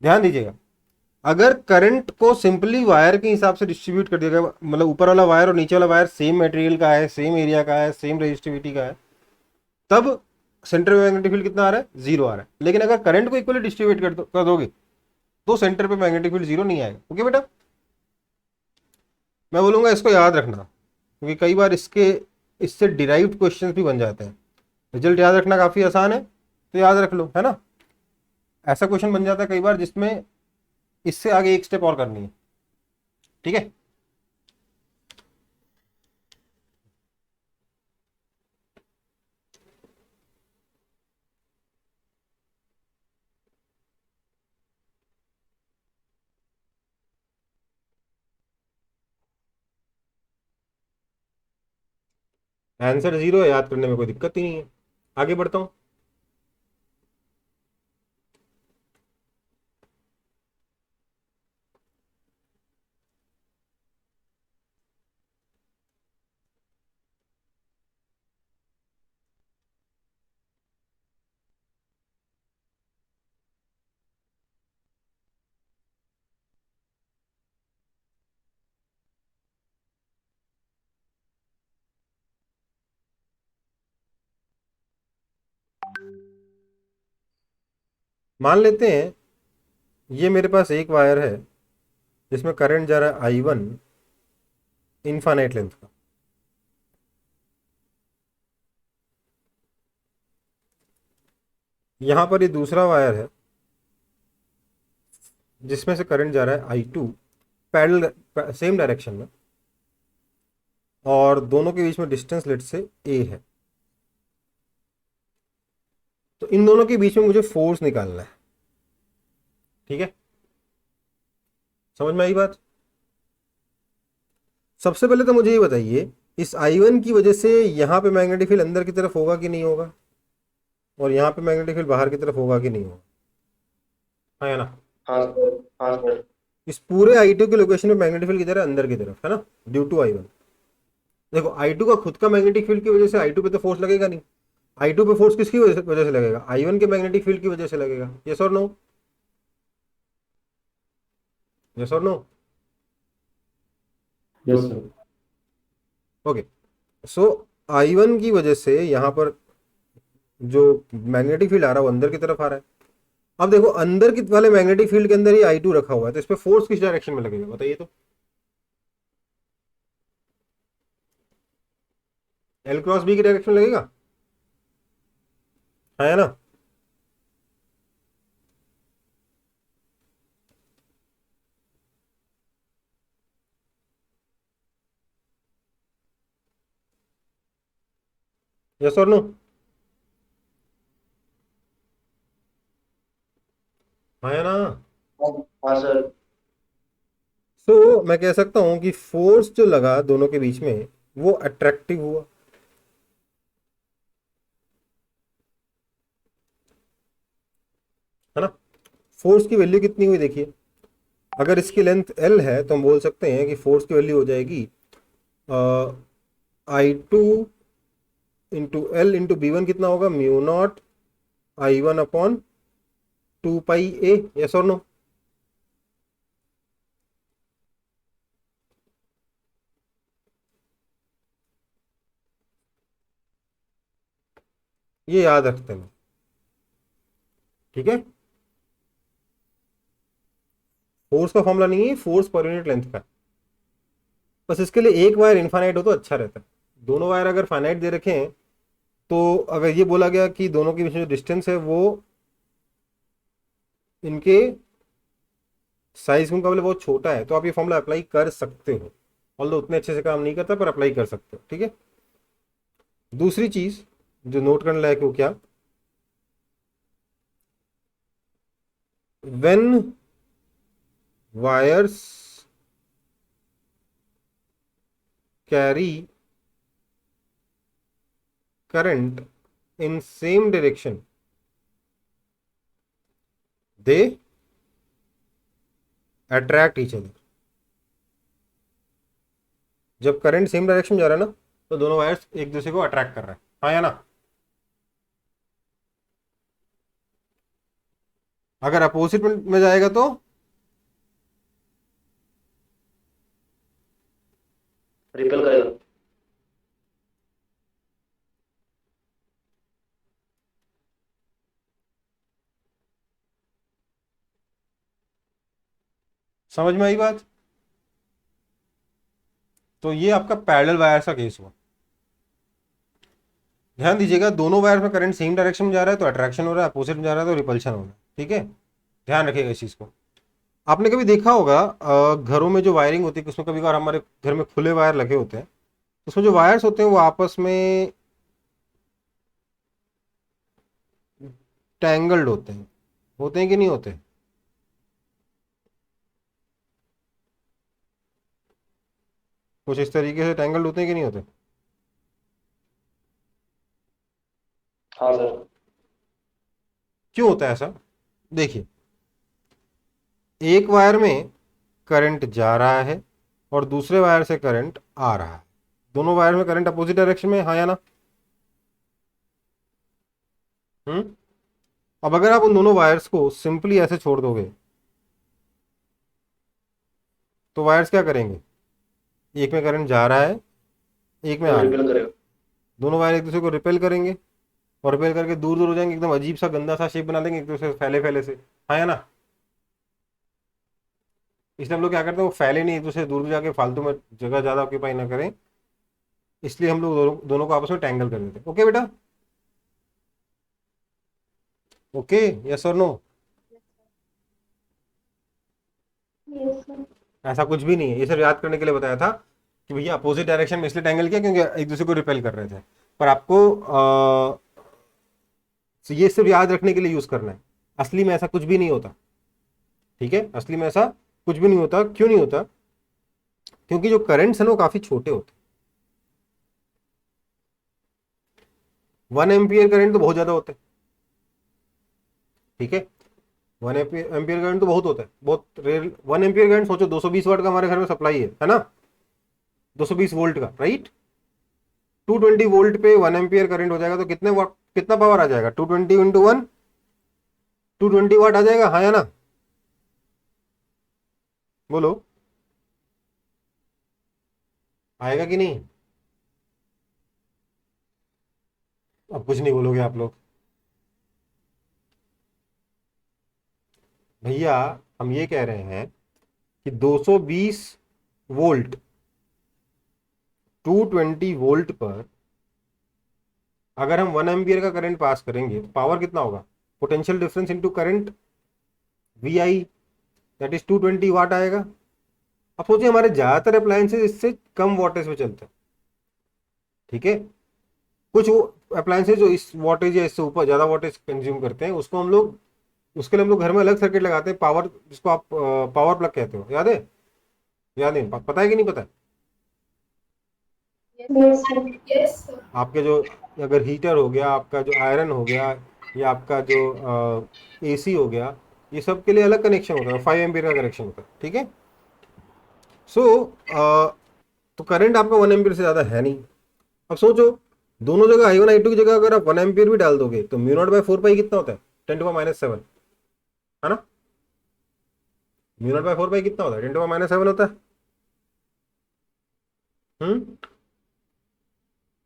ध्यान दीजिएगा, अगर करंट को सिंपली वायर के हिसाब से डिस्ट्रीब्यूट कर दिया गया, मतलब ऊपर वाला वायर और नीचे वाला वायर सेम मटेरियल का है, सेम एरिया का है, सेम रेजिस्टिविटी का है, तब सेंटर में मैग्नेटिक फील्ड कितना आ रहा है? 0 आ रहा है। लेकिन अगर करंट को इक्वली डिस्ट्रीब्यूट कर दोगे तो सेंटर पे मैग्नेटिक फील्ड 0 नहीं आएगा। ओके बेटा, मैं बोलूंगा इसको याद रखना, क्योंकि कई बार इससे डिराइव्ड क्वेश्चंस भी बन जाते हैं। रिजल्ट याद रखना काफी आसान है, तो याद रख लो, है ना? ऐसा क्वेश्चन बन जाता है कई बार जिसमें इससे आगे एक स्टेप और करनी है। ठीक है, आंसर 0 है, याद करने में कोई दिक्कत ही नहीं है। आगे बढ़ता हूं। मान लेते हैं ये मेरे पास एक वायर है जिसमें करंट जा रहा है I1 इनफाइनाइट लेंथ का। यहां पर ये दूसरा वायर है जिसमें से करंट जा रहा है I2 पैरेलल सेम डायरेक्शन में, और दोनों के बीच में डिस्टेंस लेट से a है। तो इन दोनों के बीच में मुझे फोर्स निकालना है। ठीक है, समझ में आई बात? सबसे पहले तो मुझे ये बताइए, इस I1 की वजह से यहां पे मैग्नेटिक फील्ड अंदर की तरफ होगा कि नहीं होगा, और यहां पे मैग्नेटिक फील्ड बाहर की तरफ होगा कि नहीं होगा? हाँ या ना? हाँ सर, हाँ सर। इस पूरे I2 के लोकेशन में मैग्नेटिक फील्ड किधर है? अंदर की तरफ, है ना, ड्यू टू I1। देखो, I2 का खुद का मैग्नेटिक फील्ड की वजह से I2 पे तो फोर्स लगेगा नहीं। I2 पे फोर्स किसकी वजह से लगेगा? I1 के मैग्नेटिक फील्ड की वजह से लगेगा। यस और नो? यस और नो? Yes, sir. ओके, सो I1 की वजह से यहाँ पर जो मैग्नेटिक फील्ड आ रहा है वो अंदर की तरफ आ रहा है। अब देखो, अंदर की वाले मैग्नेटिक फील्ड के अंदर ही I2 रखा हुआ है, तो इस पे फोर्स किस डायरेक्शन में लगेगा बताइए तो? L क्रॉस B की डायरेक्शन में लगेगा, है ना? यस और नो? है ना? हाँ सर। सो मैं कह सकता हूं कि फोर्स जो लगा दोनों के बीच में वो अट्रैक्टिव हुआ। है ना? फोर्स की वैल्यू कितनी हुई देखिए, अगर इसकी लेंथ L है तो हम बोल सकते हैं कि फोर्स की वैल्यू हो जाएगी I2 into L into B1 कितना होगा? Mu naught I1 upon 2πa। Yes और नो? ये याद रखते हैं, ठीक है? फोर्स का फॉर्मूला नहीं है, फोर्स पर यूनिट लेंथ का। बस इसके लिए एक वायर इनफाइनाइट हो तो अच्छा रहता है। दोनों वायर अगर फाइनाइट दे रखे हैं, तो अगर ये बोला गया कि दोनों के बीच में जो डिस्टेंस है वो इनके साइज के मुकाबले बहुत छोटा है, तो आप ये फॉर्मूला अप्लाई कर सकते हो। ऑल्दो उतने अच्छे से काम नहीं करता, पर अप्लाई कर सकते हो, ठीक है। दूसरी चीज जो नोट करने लायक है वो क्या, when wires carry current in same direction, they attract each other। जब करंट सेम डायरेक्शन में जा रहा है ना, तो दोनों वायर्स एक दूसरे को अट्रैक्ट कर रहा है, हाँ या ना। अगर अपोजिट में जाएगा तो रिपेल करेगा। समझ में आई बात। तो ये आपका पैरेलल वायर का केस हुआ। ध्यान दीजिएगा, दोनों वायर में करंट सेम डायरेक्शन में जा रहा है तो अट्रैक्शन हो रहा है, अपोजिट में जा रहा है तो रिपल्शन हो रहा है, ठीक है। ध्यान रखिएगा इस चीज को। आपने कभी देखा होगा घरों में जो वायरिंग होती है, उसमें कभी कभार हमारे घर में खुले वायर लगे होते हैं, उसमें जो वायर्स होते हैं वो आपस में टैंगल्ड होते हैं कि नहीं होते। कुछ इस तरीके से टैंगल्ड होते हैं कि नहीं होते। हाँ सर। क्यों होता है ऐसा, देखिए, एक वायर में करंट जा रहा है और दूसरे वायर से करंट आ रहा है, दोनों वायर में करंट अपोजिट डायरेक्शन में, हाँ या ना। अब अगर आप उन दोनों वायर्स को सिंपली ऐसे छोड़ दोगे तो वायर्स क्या करेंगे, एक में करंट जा रहा है, एक में आ रहा है, रिपेल करेगा। दोनों वायर एक दूसरे को रिपेल करेंगे और रिपेल करके दूर दूर हो जाएंगे, एकदम अजीब सा गंदा सा शेप बना देंगे एक दूसरे से, फैले फैले से, हाँ या ना। इसलिए हम लोग क्या करते हैं, वो फैले नहीं, एक दूसरे से दूर जाके फालतू में जगह ज़्यादा ऑक्यूपाई ना करें, इसलिए हम लोग दोनों को आपस में टैंगल कर देते हैं। ओके बेटा, ओके, यस और नो। Yes, sir. ऐसा कुछ भी नहीं है, ये सिर्फ याद करने के लिए बताया था कि भैया अपोजिट डायरेक्शन में इसलिए टैंगल किया क्योंकि एक दूसरे को रिपेल कर रहे थे, पर आपको ये सिर्फ याद रखने के लिए यूज करना है। असली में ऐसा कुछ भी नहीं होता, ठीक है, असली में ऐसा कुछ भी नहीं होता। क्यों नहीं होता, क्योंकि जो करंट्स है ना वो काफी छोटे होते हैं। 1 एम्पियर करंट तो बहुत ज्यादा होता है, ठीक है, 1 एम्पियर करंट तो बहुत होता है, बहुत रेयर। 1 एम्पियर करंट सोचो 220 वाट का हमारे घर में सप्लाई है ना, 220 वोल्ट का, राइट। 220 वोल्ट पे 1 एम्पियर करंट हो जाएगा तो कितने वाट, कितना पावर आ जाएगा, 220 इंटू 1, 220 वाट आ जाएगा, हाँ या ना, बोलो, आएगा कि नहीं। अब कुछ नहीं बोलोगे आप लोग। भैया हम ये कह रहे हैं कि 220 वोल्ट 220 वोल्ट पर अगर हम 1 एम्पियर का करंट पास करेंगे तो पावर कितना होगा, potential difference into current V I, that is 220 watt आएगा। अब सोचिए हमारे ज्यादातर अप्लायंसेज इससे कम वोल्टेज में चलते हैं, ठीक है। कुछ अप्लायंसेज जो इस वोल्टेज या इससे ऊपर ज्यादा वोल्टेज कंज्यूम करते हैं, उसको हम लोग, उसके लिए हम लोग घर में अलग सर्किट लगाते हैं, पावर, जिसको आप पावर प्लग कहते हो, याद है, याद नहीं, पता है कि नहीं पता है। Yes, sir. Yes, sir. आपके जो, अगर हीटर हो गया, आपका जो आयरन हो गया, या आपका जो एसी हो गया, ये सब के लिए अलग कनेक्शन होता है, 5 एम्पियर का कनेक्शन होता है, ठीक है। सो तो करंट आपका 1 एम्पियर से ज़्यादा है नहीं। अब सोचो दोनों जगह I1 I2 की जगह अगर आप 1 एम्पियर भी डाल दोगे तो म्यू नॉट बाय 4 पाई कितना होता है, 10⁻⁷, है ना। म्यू नॉट बाय 4 पाई कितना होता है, 10⁻⁷ होता है।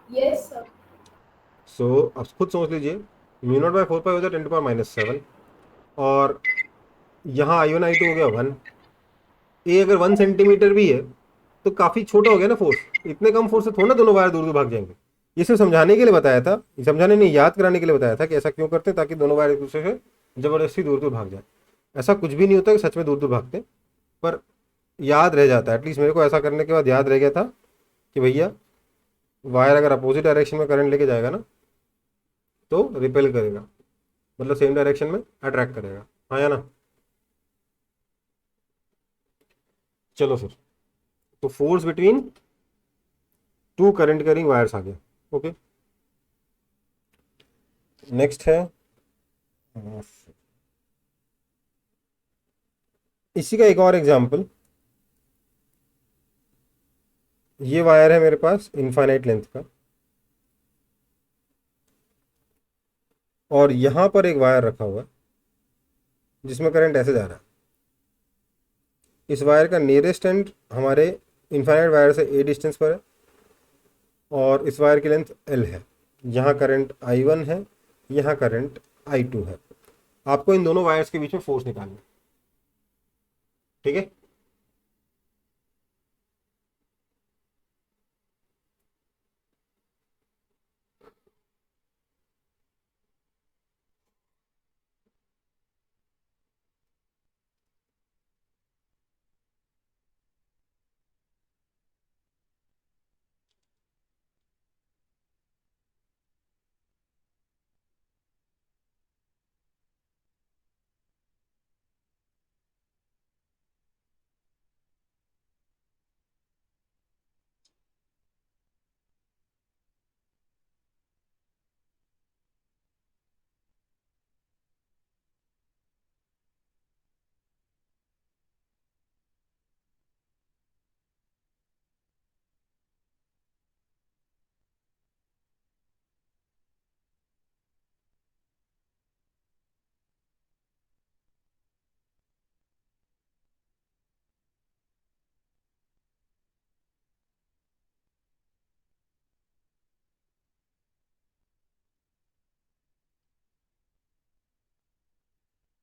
Yes, sir. सो अब खुद सोच लीजिए, म्यू नॉट बाय 4 पाई होता है 10⁻⁷, और यहाँ I1 I2 हो गया 1, ये अगर 1 सेंटीमीटर भी है तो काफ़ी छोटा हो गया ना फोर्स, इतने कम फोर्स से थोड़ा ना दोनों वायर दूर दूर भाग जाएंगे। ये सिर्फ समझाने के लिए बताया था, समझाने नहीं, याद कराने के लिए बताया था कि ऐसा क्यों करते हैं, ताकि दोनों वायर एक दूसरे से जबरदस्ती दूर दूर भाग जाए। ऐसा कुछ भी नहीं होता कि सच में दूर दूर भागते, पर याद रह जाता है, एटलीस्ट मेरे को ऐसा करने के बाद याद रह गया था कि भैया वायर अगर अपोजिट डायरेक्शन में करंट लेके जाएगा ना तो रिपेल करेगा, मतलब सेम डायरेक्शन में अट्रैक्ट करेगा, हाँ या ना। चलो फिर, तो force between two current carrying wires आ गया। ओके, नेक्स्ट है इसी का एक और एग्जांपल। ये वायर है मेरे पास इनफाइनाइट लेंथ का, और यहां पर एक वायर रखा हुआ है जिसमें करंट ऐसे जा रहा है। इस वायर का नियरेस्ट एंड हमारे इनफाइनाइट वायर से ए डिस्टेंस पर है, और इस वायर की लेंथ एल है। यहाँ करंट I1 है, यहाँ करंट I2 है। आपको इन दोनों वायर्स के बीच में फोर्स निकालना है, ठीक है।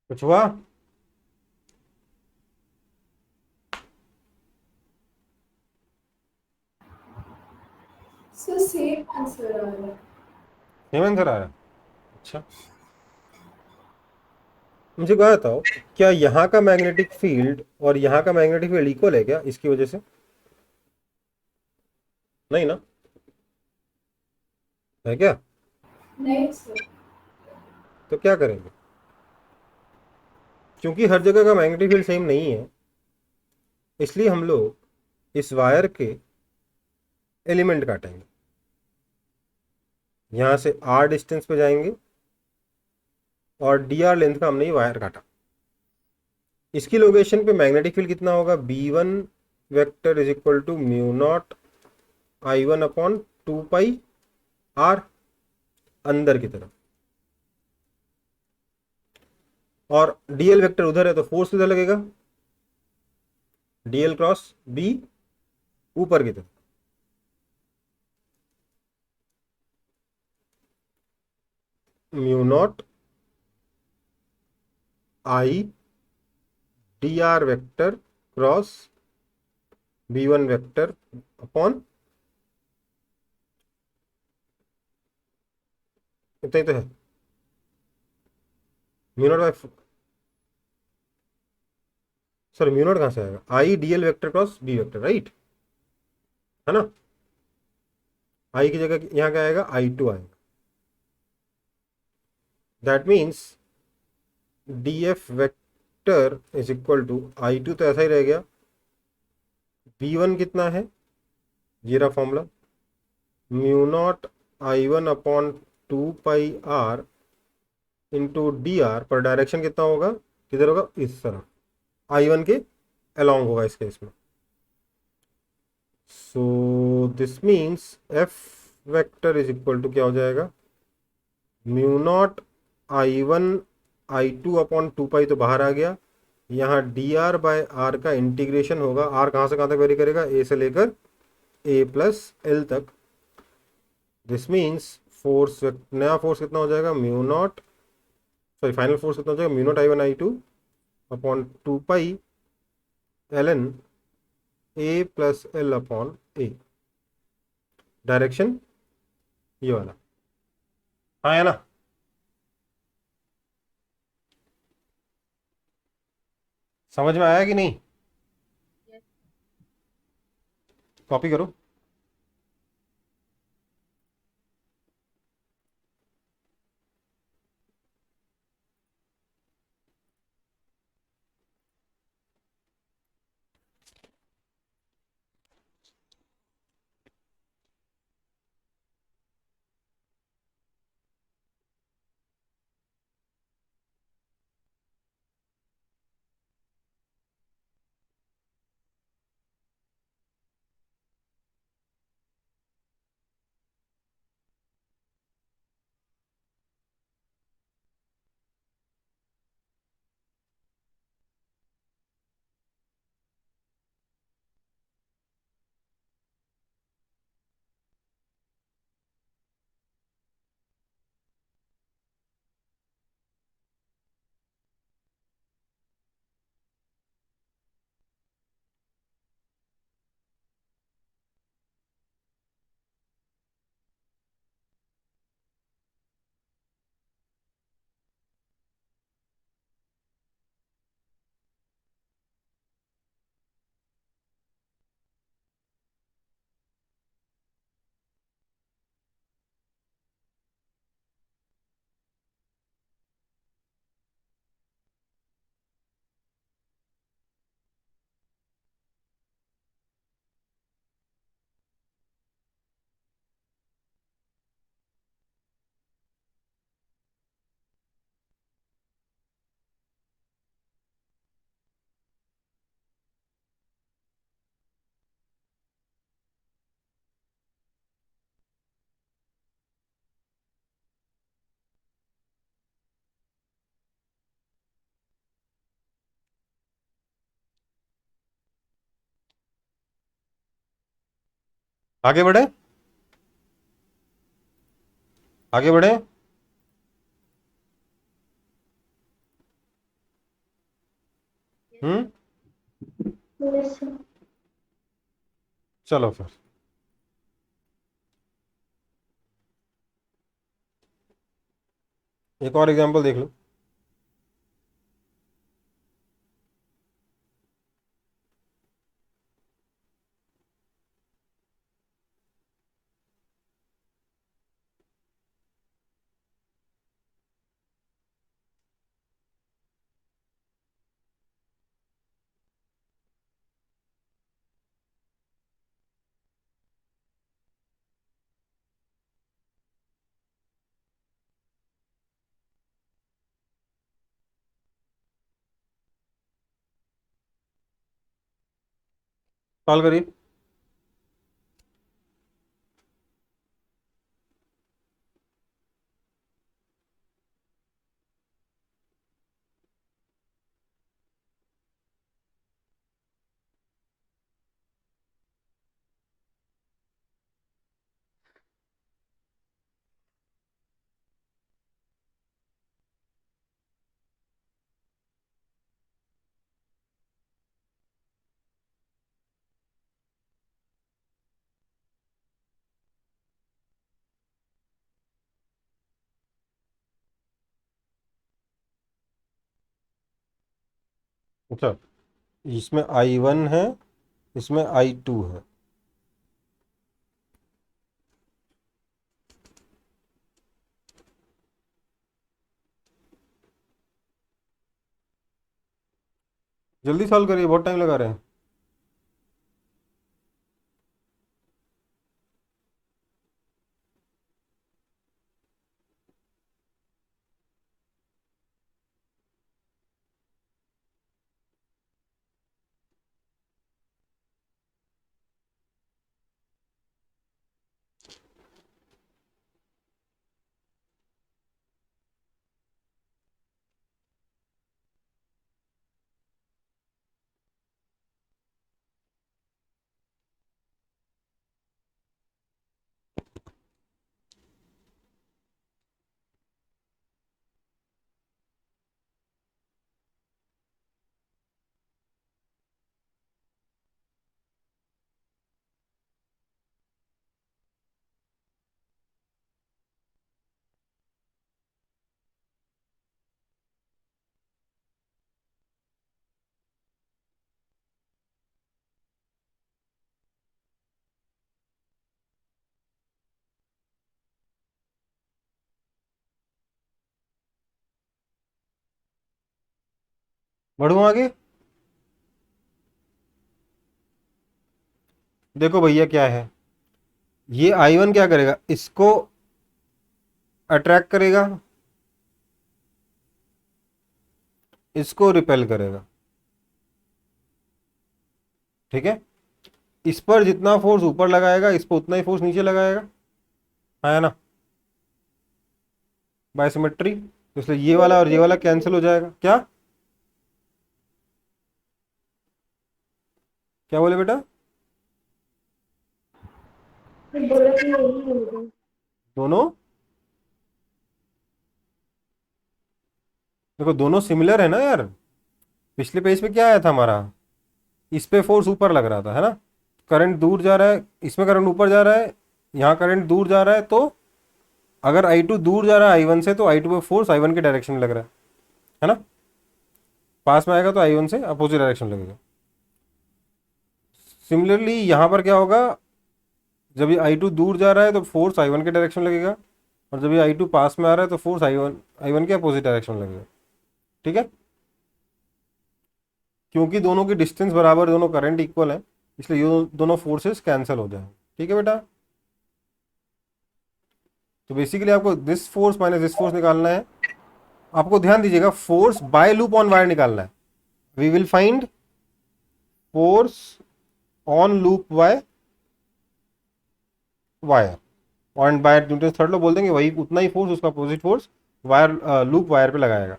कुछ हुआ? सर सेम आंसर आ रहा है। सेम आंसर आ रहा है? अच्छा, मुझे कहा बताओ, क्या यहाँ का मैग्नेटिक फील्ड और यहाँ का मैग्नेटिक फील्ड इक्वल है क्या इसकी वजह से? नहीं ना, है क्या? नहीं सर। तो क्या करेंगे? क्योंकि हर जगह का मैग्नेटिक फील्ड सेम नहीं है, इसलिए हम लोग इस वायर के एलिमेंट काटेंगे। यहाँ से R डिस्टेंस पे जाएंगे और dr लेंथ का हमने ये वायर काटा। इसकी लोकेशन पे मैग्नेटिक फील्ड कितना होगा? B1 vector is equal to mu naught I1 upon 2 pi R अंदर की तरफ, और dl वेक्टर उधर है तो फोर्स किधर लगेगा? dl क्रॉस B ऊपर की तरफ। Mu naught I dr vector cross B1 vector upon, इतना ही तो है, mu naught by, sorry mu naught कहाँ से आएगा? I dl vector cross B vector, right, है ना। I की जगह यहाँ क्या आएगा? I2 आएगा। That means df vector is equal to I2 तो ऐसा ही रह गया, B1 कितना है, ये रहा formula, mu naught I1 upon 2 pi R into dr, पर डायरेक्शन कितना होगा? किधर होगा? इस तरफ, I1 के अलोंग होगा इस केस में। So this means F vector is equal to क्या हो जाएगा? Mu naught I1 I2 upon 2 पाई तो बाहर आ गया, यहाँ dr बाय r का इंटीग्रेशन होगा। r कहाँ से कहाँ तक वेरी करेगा? a से लेकर a प्लस l तक। दिस मीन्स फोर्स, नया फोर्स कितना हो जाएगा? Mu not, sorry final force कितना हो जाएगा? Mu naught I1 I2 upon 2 pi ln a plus l upon a। Direction ये वाला, हाँ है ना। समझ में आया कि नहीं? कॉपी करो। आगे बढ़े, आगे बढ़े। हम्म, Yes, sir. चलो फिर एक और एग्जांपल देख लो। सॉल्व करिए। अच्छा, इसमें I1 है, इसमें I2 है। जल्दी सॉल्व करिए, बहुत टाइम लगा रहे हैं। बढ़ूँ आगे? देखो भैया क्या है, ये I1 क्या करेगा, इसको अट्रैक्ट करेगा, इसको रिपेल करेगा, ठीक है। इस पर जितना फोर्स ऊपर लगाएगा इस पर उतना ही फोर्स नीचे लगाएगा, है ना, बाय सिमेट्री। इसलिए ये वाला और ये वाला कैंसिल हो जाएगा। क्या क्या बोले बेटा? बोला कि यही होगा। दोनों, देखो दोनों सिमिलर है ना यार। पिछले पेज पे क्या आया था हमारा, इस पे फोर्स ऊपर लग रहा था, है ना, करंट दूर जा रहा है, इसमें करंट ऊपर जा रहा है, यहाँ करंट दूर जा रहा है। तो अगर I2 दूर जा रहा है I1 से तो I2 पे फोर्स I1 के डायरेक्शन में लग रहा है ना, पास में आएगा तो I1 से अपोजिट डायरेक्शन लगेगा। सिमिलरली यहाँ पर क्या होगा, जब ये I2 दूर जा रहा है तो फोर्स I1 के डायरेक्शन में लगेगा, और जब ये I2 पास में आ रहा है तो फोर्स I1 के अपोजिट डायरेक्शन में लगेगा, ठीक है। क्योंकि दोनों की डिस्टेंस बराबर, दोनों करंट इक्वल है, इसलिए ये दोनों फोर्सेस कैंसिल हो जाएंगे, ठीक है बेटा। तो बेसिकली आपको this force minus this force निकालना है। आपको ध्यान दीजिएगा, force by loop on wire निकालना है। We will find force on loop by wire, और बाय न्यूटन थर्ड लॉ बोल देंगे, वही उतना ही फोर्स, उसका opposite force wire, loop wire पे लगाएगा।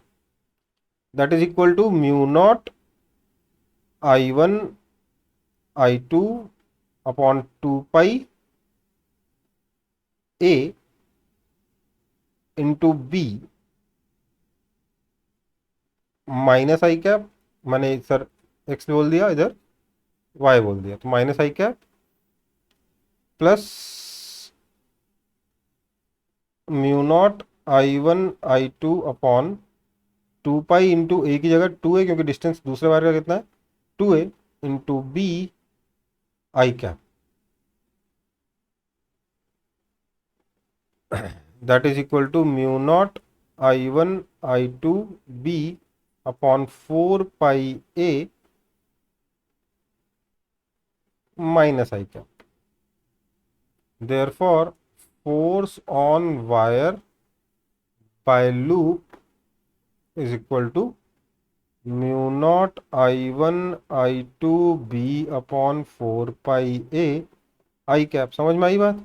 That is equal to mu naught I1 I2 upon 2 pi A into B minus I cap, मैंने सर एक्स बोल दिया, इधर वाई बोल दिया, तो minus I cap plus mu naught I1 I2 upon 2 pi into A की जगह 2a, क्योंकि डिस्टेंस दूसरे वायर का कितना है 2a, into B I cap. That is equal to mu naught I1 I2 b upon 4 pi a minus I cap. Therefore, force on wire by loop is equal to mu naught I1 I2 b upon 4 pi a I cap। समझ में आई बात?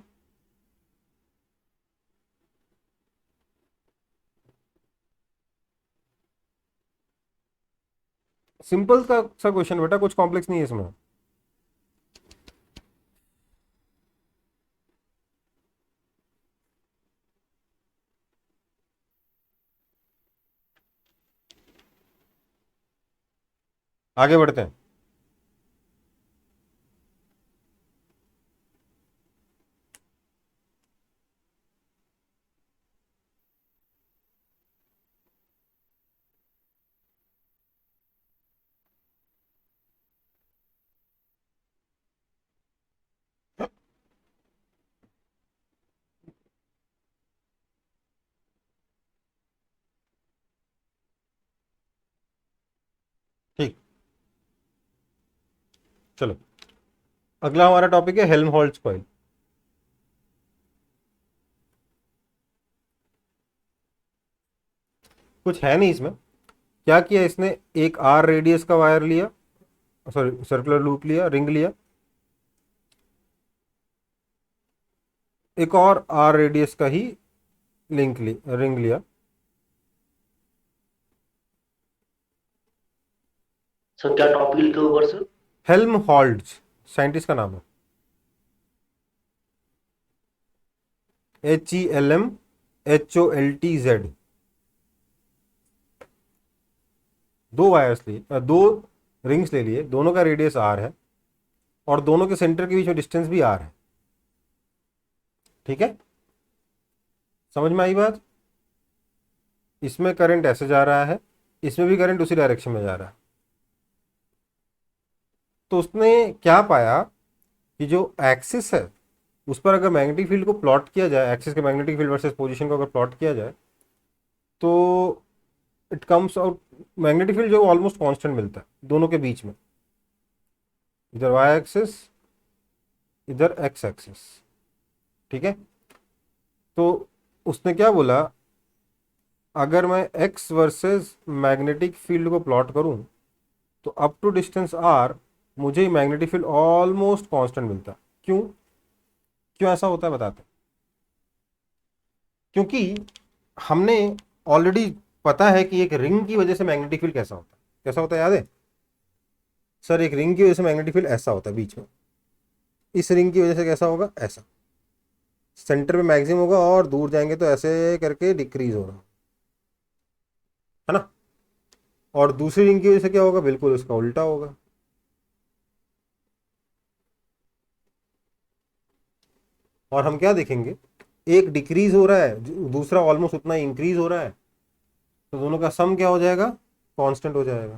Simple का सा question बेटा, कुछ complex नहीं है इसमें। आगे बढ़ते हैं। ठीक, चलो अगला हमारा टॉपिक है हेल्महोल्ट्ज कॉइल। कुछ है नहीं इसमें। क्या किया इसने, एक आर रेडियस का वायर लिया, सॉरी सर्कुलर लूप लिया, रिंग लिया, एक और आर रेडियस का ही रिंग लिया। सर क्या टॉपिक लिखे ऊपर से? हेल्महोल्ट्ज साइंटिस्ट का नाम है, HELMHOLTZ। दो वायर्स लिए, दो रिंग्स ले लिए, दोनों का रेडियस आर है और दोनों के सेंटर के बीच में डिस्टेंस भी आर है, ठीक है। समझ में आई बात? इसमें करंट ऐसे जा रहा है, इसमें भी करंट उसी डायरेक्शन में जा रहा है। तो उसने क्या पाया कि जो एक्सिस है उस पर अगर मैग्नेटिक फील्ड को प्लॉट किया जाए, एक्सिस के मैग्नेटिक फील्ड वर्सेस पोजीशन को अगर प्लॉट किया जाए, तो it comes out magnetic field जो ऑलमोस्ट कांस्टेंट मिलता है दोनों के बीच में, इधर वाई एक्सिस इधर एक्स एक्सिस। ठीक है, तो उसने क्या बोला, अगर मैं एक्स वर्सेस मैग्नेटिक फील्ड को प्लॉट करूं तो अप टू डिस्टेंस आर मुझे मैग्नेटिक फील्ड ऑलमोस्ट कांस्टेंट मिलता है। क्यों क्यों ऐसा होता है बताते हैं। क्योंकि हमने ऑलरेडी पता है कि एक रिंग की वजह से मैग्नेटिक फील्ड कैसा होता है, कैसा होता है याद है सर? एक रिंग की वजह से मैग्नेटिक फील्ड ऐसा होता है बीच में, इस रिंग की वजह से कैसा होगा, ऐसा सेंटर में मैक्सिमम होगा और दूर जाएंगे तो ऐसे करके डिक्रीज हो रहा है ना। और दूसरी रिंग की वजह से क्या होगा, बिल्कुल उसका उल्टा होगा। और हम क्या देखेंगे, एक डिक्रीज हो रहा है, दूसरा ऑलमोस्ट उतना इंक्रीज हो रहा है, तो दोनों का सम क्या हो जाएगा, कांस्टेंट हो जाएगा,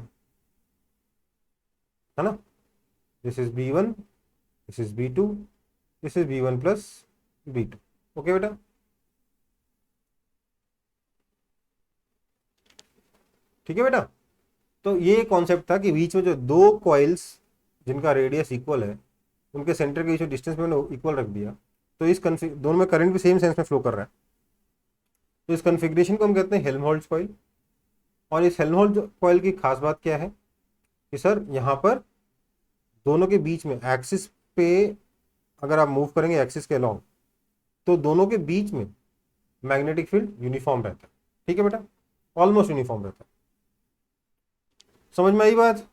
है ना। This is B1, this is B2, this is B1 plus B2। Okay बेटा, ठीक है बेटा। तो ये कॉन्सेप्ट था कि बीच में जो दो कॉइल्स जिनका रेडियस इक्वल है उनके सेंटर के बीच में डिस्टेंस मैंने इक्वल रख दिया, तो इस दोनों में करंट भी सेम सेंस में फ्लो कर रहा है। तो इस कॉन्फ़िगरेशन को हम कहते हैं हेल्महोल्ट्ज़ कॉइल। और इस हेल्महोल्ट्ज़ कॉइल की खास बात क्या है कि सर यहाँ पर दोनों के बीच में एक्सिस पे अगर आप मूव करेंगे एक्सिस के अलॉन्ग, तो दोनों के बीच में मैग्नेटिक फील्ड यूनिफॉर्म रहता है। ठीक है बेटा, ऑलमोस्ट यूनिफॉर्म रहता है। समझ में आई बात?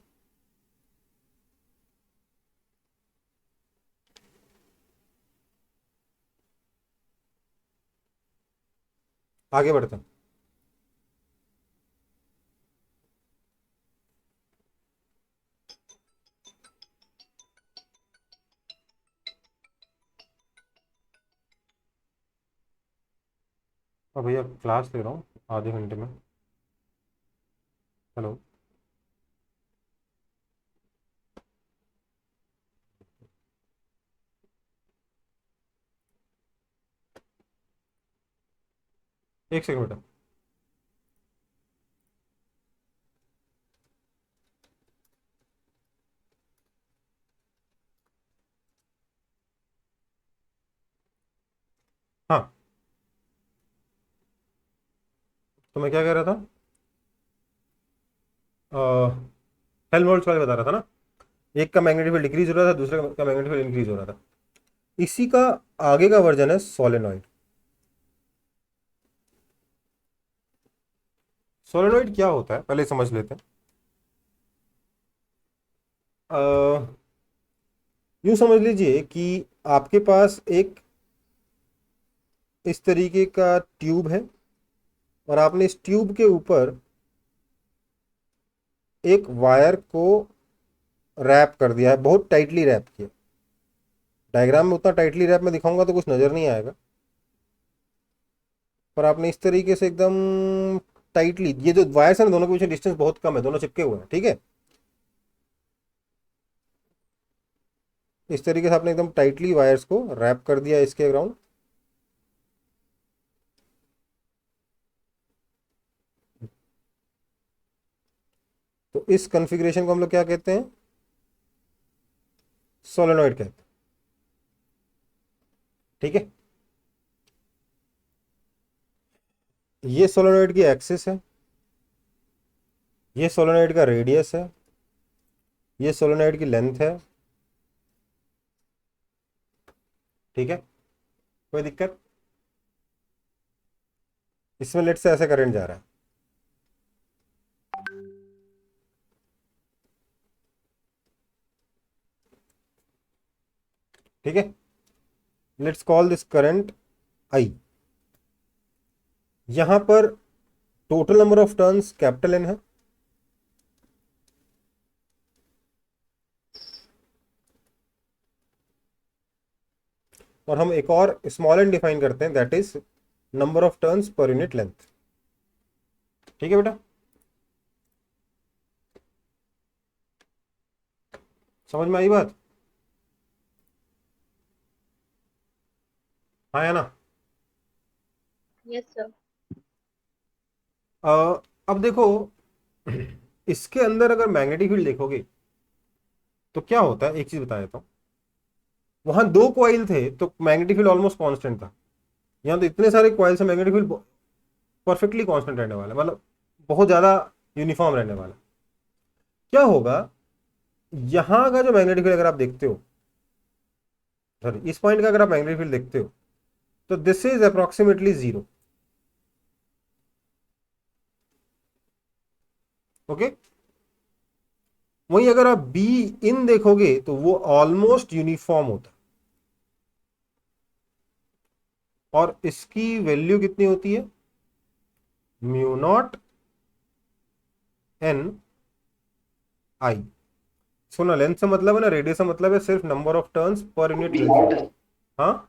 आगे बढ़ते हैं। अब भैया क्लास ले रहा हूँ आधे घंटे में। हेलो, एक सेकंड बेटा। हाँ, तो मैं क्या कह रहा था, हेल्महोल्ट्ज़ कॉइल बता रहा था ना। एक का मैग्नेटिक फील्ड डिक्रीज हो रहा था, दूसरे का मैग्नेटिक फील्ड इंक्रीज हो रहा था। इसी का आगे का वर्जन है सोलेनॉइड। सोलेनॉइड क्या होता है पहले समझ लेते हैं। यूं समझ लीजिए कि आपके पास एक इस तरीके का ट्यूब है और आपने इस ट्यूब के ऊपर एक वायर को रैप कर दिया है, बहुत टाइटली रैप किया। डायग्राम में उतना टाइटली रैप में दिखाऊंगा तो कुछ नज़र नहीं आएगा, पर आपने इस तरीके से एकदम टाइटली, ये जो वायर्स है ना दोनों के बीच में डिस्टेंस बहुत कम है, दोनों चिपके हुए हैं, ठीक है। इस तरीके से आपने एकदम टाइटली वायर्स को रैप कर दिया इसके अराउंड। तो इस कॉन्फ़िगरेशन को हम लोग क्या कहते हैं, सोलेनॉइड कहते हैं। ठीक है, ये सोलेनॉइड की एक्सिस है, ये सोलेनॉइड का रेडियस है, ये सोलेनॉइड की लेंथ है। ठीक है, कोई दिक्कत? इसमें लेट से ऐसे करंट जा रहा है। ठीक है, let's call this current I. यहां पर total number of turns capital N है, और हम एक और स्मॉल एन डिफाइन करते हैं, that is number of turns per unit length. ठीक है बेटा, समझ में आई बात? हाँ या ना? Yes sir. अब देखो इसके अंदर अगर मैग्नेटिक फील्ड देखोगे तो क्या होता है, एक चीज बता देता हूं। वहां दो कॉइल थे तो मैग्नेटिक फील्ड ऑलमोस्ट कांस्टेंट था। यहाँ तो इतने सारे कॉइल से मैग्नेटिक फील्ड परफेक्टली कांस्टेंट रहने वाला है, मतलब बहुत ज्यादा यूनिफॉर्म रहने वाला है। क्या होगा, यहां का जो मैग्नेटिक फील्ड अगर आप देखते हो, सॉरी इस पॉइंट का अगर आप मैग्नेटिक फील्ड देखते हो तो this is approximately zero. Okay, वहीं अगर आप बी इन देखोगे तो वो ऑलमोस्ट यूनिफॉर्म होता है, और इसकी वैल्यू कितनी होती है, म्यू नॉट एन आई। सुना, लेंथ से मतलब है ना, रेडियस से मतलब है सिर्फ number of turns per unit B length. Out है हाँ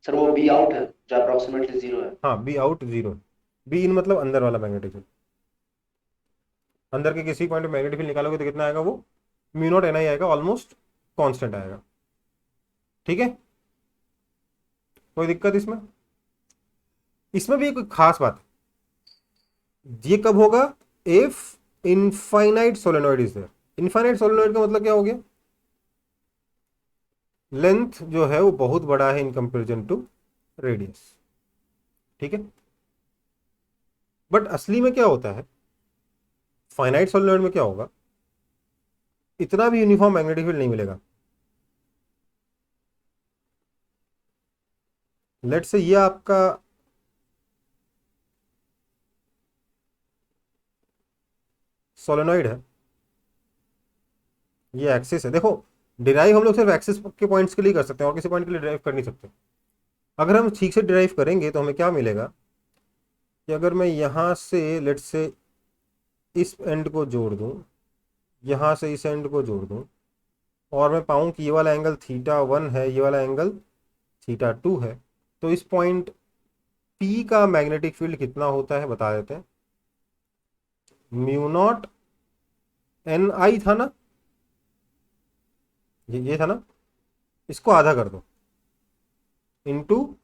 सर, वो बी आउट है जो अप्रोक्सीमेटली जीरो है। हाँ, be out zero, be in मतलब अंदर वाला मैग्नेटिक फील्ड। अंदर के किसी पॉइंट पे मैग्नेटिक फील्ड निकालोगे तो कितना आएगा, वो म्यू नॉट एन आई आएगा, ऑलमोस्ट कांस्टेंट आएगा। ठीक है, कोई दिक्कत इसमें? इसमें भी एक खास बात है, ये कब होगा, if infinite solenoid is there. Infinite solenoid का मतलब क्या हो गया, लेंथ जो है वो बहुत बड़ा है इन कंपेरिजन टू रेडियस। ठीक है, बट असली में क्या होता है, फाइनाइट सोलेनॉइड में क्या होगा, इतना भी यूनिफॉर्म मैग्नेटिक फील्ड नहीं मिलेगा। लेट्स से ये आपका सोलेनॉइड है, ये एक्सिस है। देखो डिराइव हम लोग सिर्फ एक्सिस के पॉइंट्स के लिए कर सकते हैं, और किसी पॉइंट के लिए डिराइव कर नहीं सकते। अगर हम ठीक से डिराइव करेंगे तो हमें क्या मिलेगा कि अगर मैं यहां से लेट्स से इस एंड को जोड़ दूं, यहां से इस एंड को जोड़ दूं, और मैं पाऊं कि ये वाला एंगल थीटा वन है, ये वाला एंगल थीटा टू है, तो इस पॉइंट पी का मैग्नेटिक फील्ड कितना होता है बता देते हैं। म्यू नॉट एन आई था ना, ये था ना, इसको आधा कर दो, into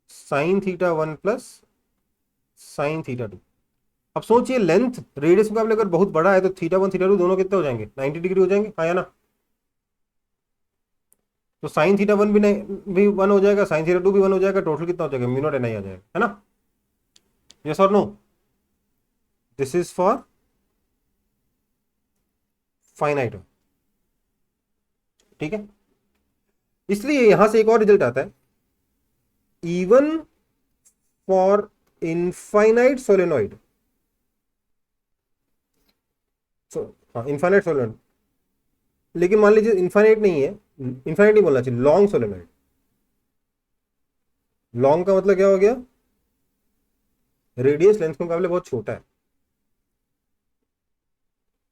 sine theta one plus sine theta to. अब सोचिए लेंथ रेडियस के मुकाबले अगर बहुत बड़ा है तो थीटा वन थीटा टू दोनों कितने हो जाएंगे, 90 डिग्री हो जाएंगे, हाँ या ना। तो साइन थीटा वन भी वन हो जाएगा, साइन थीटा टू भी वन हो जाएगा, टोटल कितना हो जाएगा, म्यू नॉट एन आई आ जाएगा, है ना। यस और no, this is for finite. ठीक है, इसलिए यहां से एक और रिजल्ट आता है, इवन फॉर इनफाइनाइट सोलेनॉइड। हाँ इनफाइनाइट सोलेनॉइड, लेकिन मान लीजिए इनफाइनाइट नहीं है, इनफाइनाइट नहीं बोलना चाहिए, लॉन्ग सोलेनॉइड। लॉन्ग का मतलब क्या हो गया, रेडियस लेंथ के मुकाबले बहुत छोटा है।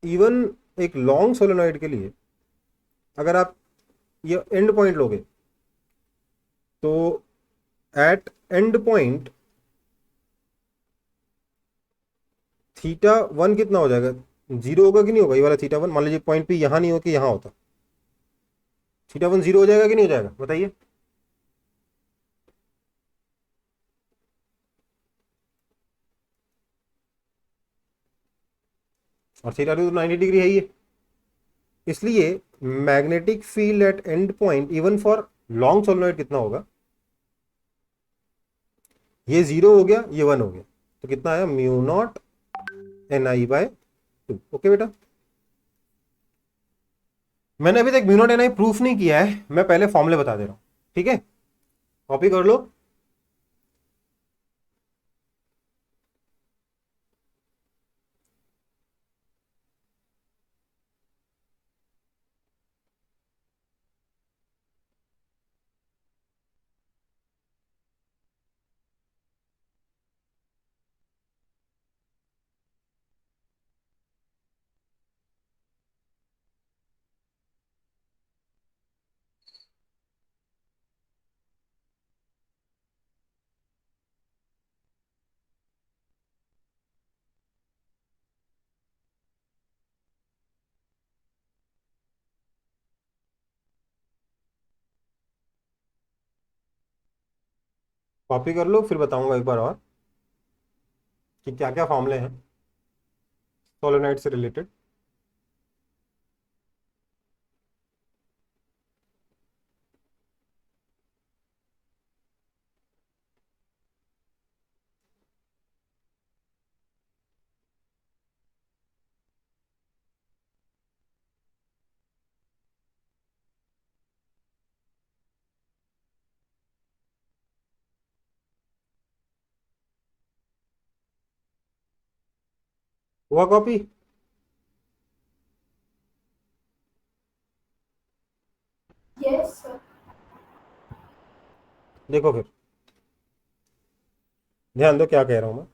इवन एक लॉन्ग सोलेनॉइड के लिए अगर आप ये एंड पॉइंट लोगे तो at end point theta one कितना हो जाएगा, जीरो होगा कि नहीं होगा, ये वाला थीटा वन मान लीजिए पॉइंट पे यहां नहीं हो कि यहां होता, थीटा वन जीरो हो जाएगा कि नहीं हो जाएगा बताइए। और थीटा टू तो 90 डिग्री है ये, इसलिए magnetic field eight end point even for long solenoid कितना होगा, ये जीरो हो गया, ये वन हो गया, तो कितना आया, mu naught N I by two. Okay बेटा, मैंने अभी तक म्यू नॉट एन आई प्रूफ नहीं किया है, मैं पहले फॉर्मूले बता दे रहा हूं। ठीक है, कॉपी कर लो। कॉपी कर लो, फिर बताऊंगा एक बार और। कि क्या क्या फॉर्मूले हैं सोलेनॉइड से रिलेटेड। हुआ कॉपी? Yes sir. देखो फिर ध्यान दो क्या कह रहा हूं मैं।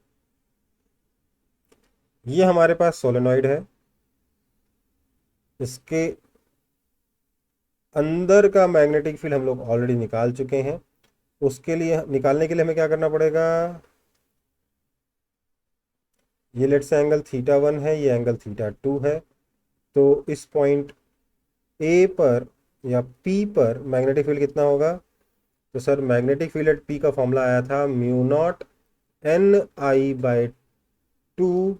ये हमारे पास सोलेनॉइड है, इसके अंदर का मैग्नेटिक फील्ड हम लोग ऑलरेडी निकाल चुके हैं। उसके लिए निकालने के लिए हमें क्या करना पड़ेगा, ये लेट्स से एंगल θ1 है, ये एंगल θ2 है। तो इस पॉइंट ए पर या पी पर मैग्नेटिक फील्ड कितना होगा? तो sir magnetic field at P का फॉर्मूला आया था mu naught N I by 2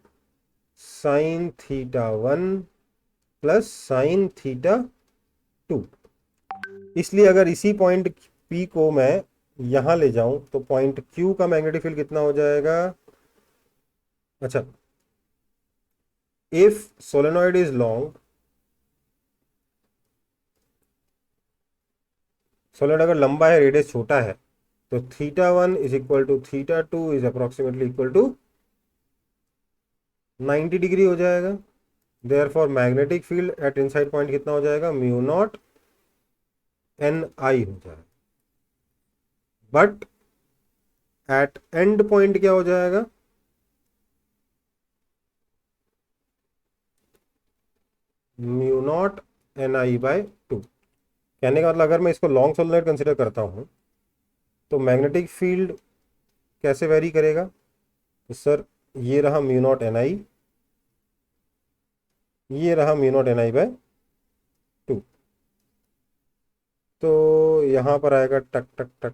sine θ1 plus sine θ2। इसलिए अगर इसी पॉइंट पी को मैं यहां ले जाऊं तो पॉइंट क्यू का मैग्नेटिक फील्ड कितना हो जाएगा? अच्छा, if solenoid is long, solenoid अगर लंबा है, रेडियस छोटा है, तो θ1 is equal to θ2 is approximately equal to 90 degree हो जाएगा। Therefore magnetic field at inside point कितना हो जाएगा? म्यू नॉट एन आई हो जाएगा। बट एट एंड पॉइंट क्या हो जाएगा? Mu naught N I by 2। कहने का मतलब अगर मैं इसको लॉन्ग सोलेनॉइड कंसिडर करता हूँ तो मैग्नेटिक फील्ड कैसे वेरी करेगा? तो सर ये रहा म्यू नॉट एन आई, ये रहा mu naught N I by 2। तो यहाँ पर आएगा टक टक टक,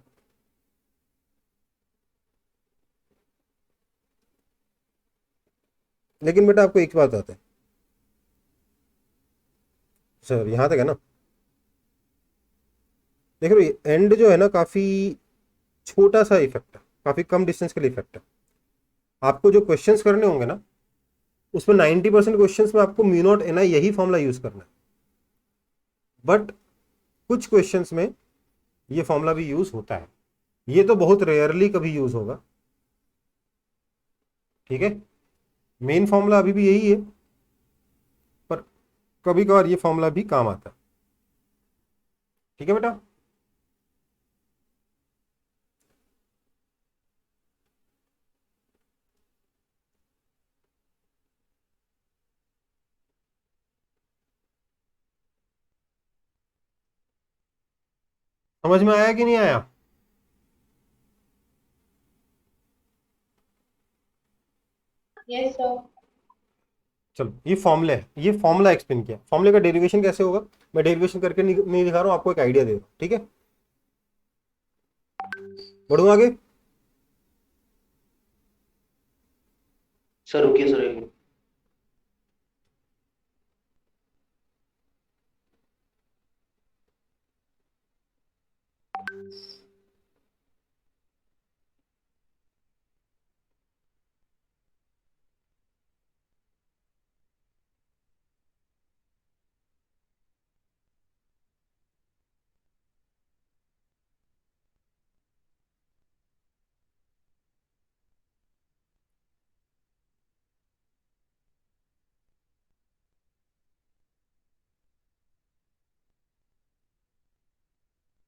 लेकिन बेटा आपको एक बात बताते हैं सर, यहाँ तक है ना। देखो एंड जो है ना काफ़ी छोटा सा इफेक्ट है, काफ़ी कम डिस्टेंस के लिए इफेक्ट है। आपको जो क्वेश्चंस करने होंगे ना उसमें 90% क्वेश्चंस में आपको म्यू नॉट एन आई यही फॉर्मूला यूज करना है। बट कुछ क्वेश्चंस में ये फॉर्मूला भी यूज होता है, ये तो बहुत रेयरली कभी यूज होगा। ठीक है, मेन फॉर्मूला अभी भी यही है, पर कभी कभार ये फॉर्मूला भी काम आता है। ठीक है बेटा। समझ में आया कि नहीं आया? Yes, sir. चलो ये फॉर्मूला है, ये फॉर्मूला एक्सप्लेन किया। फॉर्मूले का डेरिवेशन कैसे होगा मैं डेरिवेशन करके नहीं दिखा रहा हूं, आपको एक आइडिया दे रहा हूं। ठीक है, बढ़ू आगे। सर रुकिए सर एक मिनट।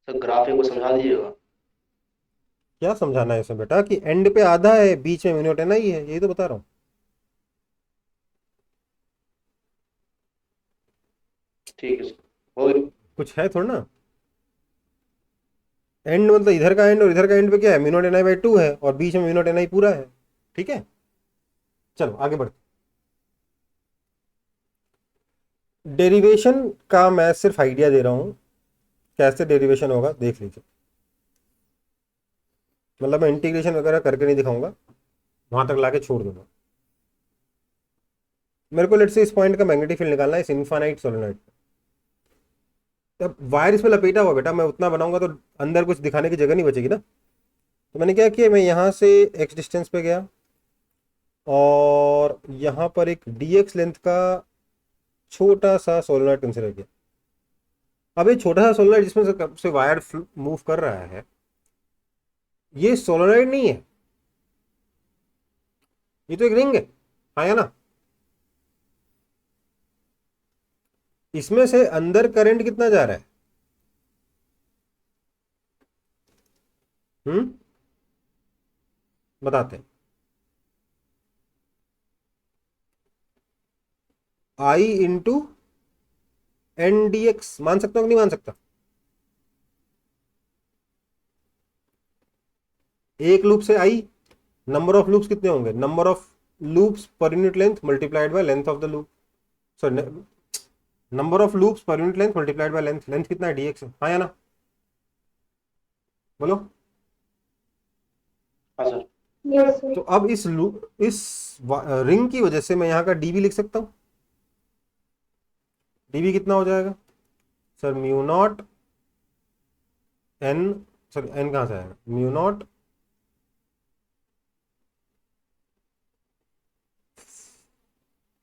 सर ग्राफ एक बार समझा दीजिएगा। क्या समझाना है इसमें बेटा कि एंड पे आधा है, बीच में मिनट है ना, ही है, यही तो बता रहा हूँ। ठीक है सर, हो गया। कुछ है थोड़ा ना। एंड मतलब इधर का एंड और इधर का एंड पे क्या है? Mu naught N I by 2 है और बीच में म्यू नॉट एन आई पूरा है। ठीक है, चलो आगे बढ़ते। डेरिवेशन का मैं सिर्फ आइडिया दे रहा हूं, कैसे डेरिवेशन होगा देख लीजिए। मतलब मैं इंटीग्रेशन वगैरह करके नहीं दिखाऊंगा, वहां तक लाके छोड़ दूंगा। मेरे को लेट से इस पॉइंट का मैग्नेटिक फील्ड निकालना है इस इनफाइनाइट सोलेनोइड। अब वायर इसमें लपेटा हुआ बेटा, मैं उतना बनाऊंगा तो अंदर कुछ दिखाने की जगह नहीं बचेगी ना। तो मैंने क्या किया, मैं यहाँ से x डिस्टेंस पे गया और यहाँ पर एक dx लेंथ का छोटा सा सोलेनोइड कंसीडर किया। अब ये छोटा सा सोलेनोइड जिसमें से वायर मूव कर रहा है, ये सोलेनोइड नहीं है, ये तो एक रिंग है, हाँ या ना। इसमें से अंदर करंट कितना जा रहा है? बताते हैं। आई इंटू एन डी एक्स, मान सकता हूँ कि नहीं मान सकता? एक लूप से आई, नंबर ऑफ लूप्स कितने होंगे? Number of loops per unit length multiplied by length of the loop. Sorry, number of loops per unit length multiplied by length. Length कितना है? डीएक्स, हाँ या ना? बोलो। हाँ सर। Yes, sir. तो अब इस रिंग की वजह से मैं यहाँ का डीबी लिख सकता हूँ। डीबी कितना हो जाएगा sir? Mu naught N, sir N कहाँ से आएगा? Mu naught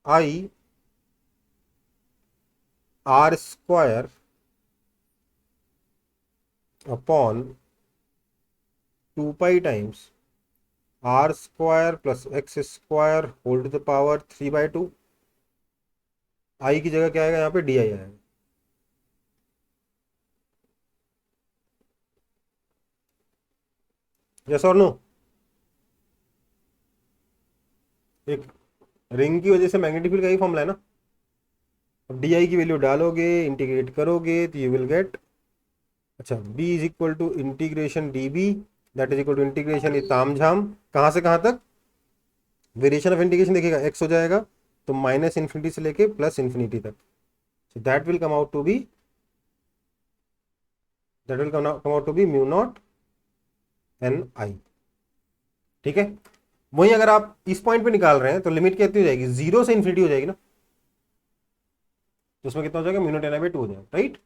I are square upon 2 pi times are square plus x square whole to the power 3/2। I की जगह क्या आएगा यहाँ पे? डी आई आएगा। यस और नो? एक रिंग की वजह से मैग्नेटिक फील्ड का ही फॉर्मूला है ना। अब डी आई की वैल्यू डालोगे, इंटीग्रेट करोगे तो यू विल गेट, अच्छा b is equal to integration D B, that is equal to integration, ये ताम झाम कहाँ से कहाँ तक? वेरिएशन ऑफ इंटीग्रेशन देखिएगा, x हो जाएगा तो माइनस इन्फिनिटी से लेके प्लस इन्फिनिटी तक। So that will come out to be, that will come out to be mu naught N I. ठीक है। वही अगर आप इस पॉइंट पे निकाल रहे हैं तो लिमिट कितनी हो जाएगी? 0 से इन्फिनिटी हो जाएगी ना, तो उसमें कितना हो जाएगा? Mu naught N I by 2 हो जाएगा, राइट?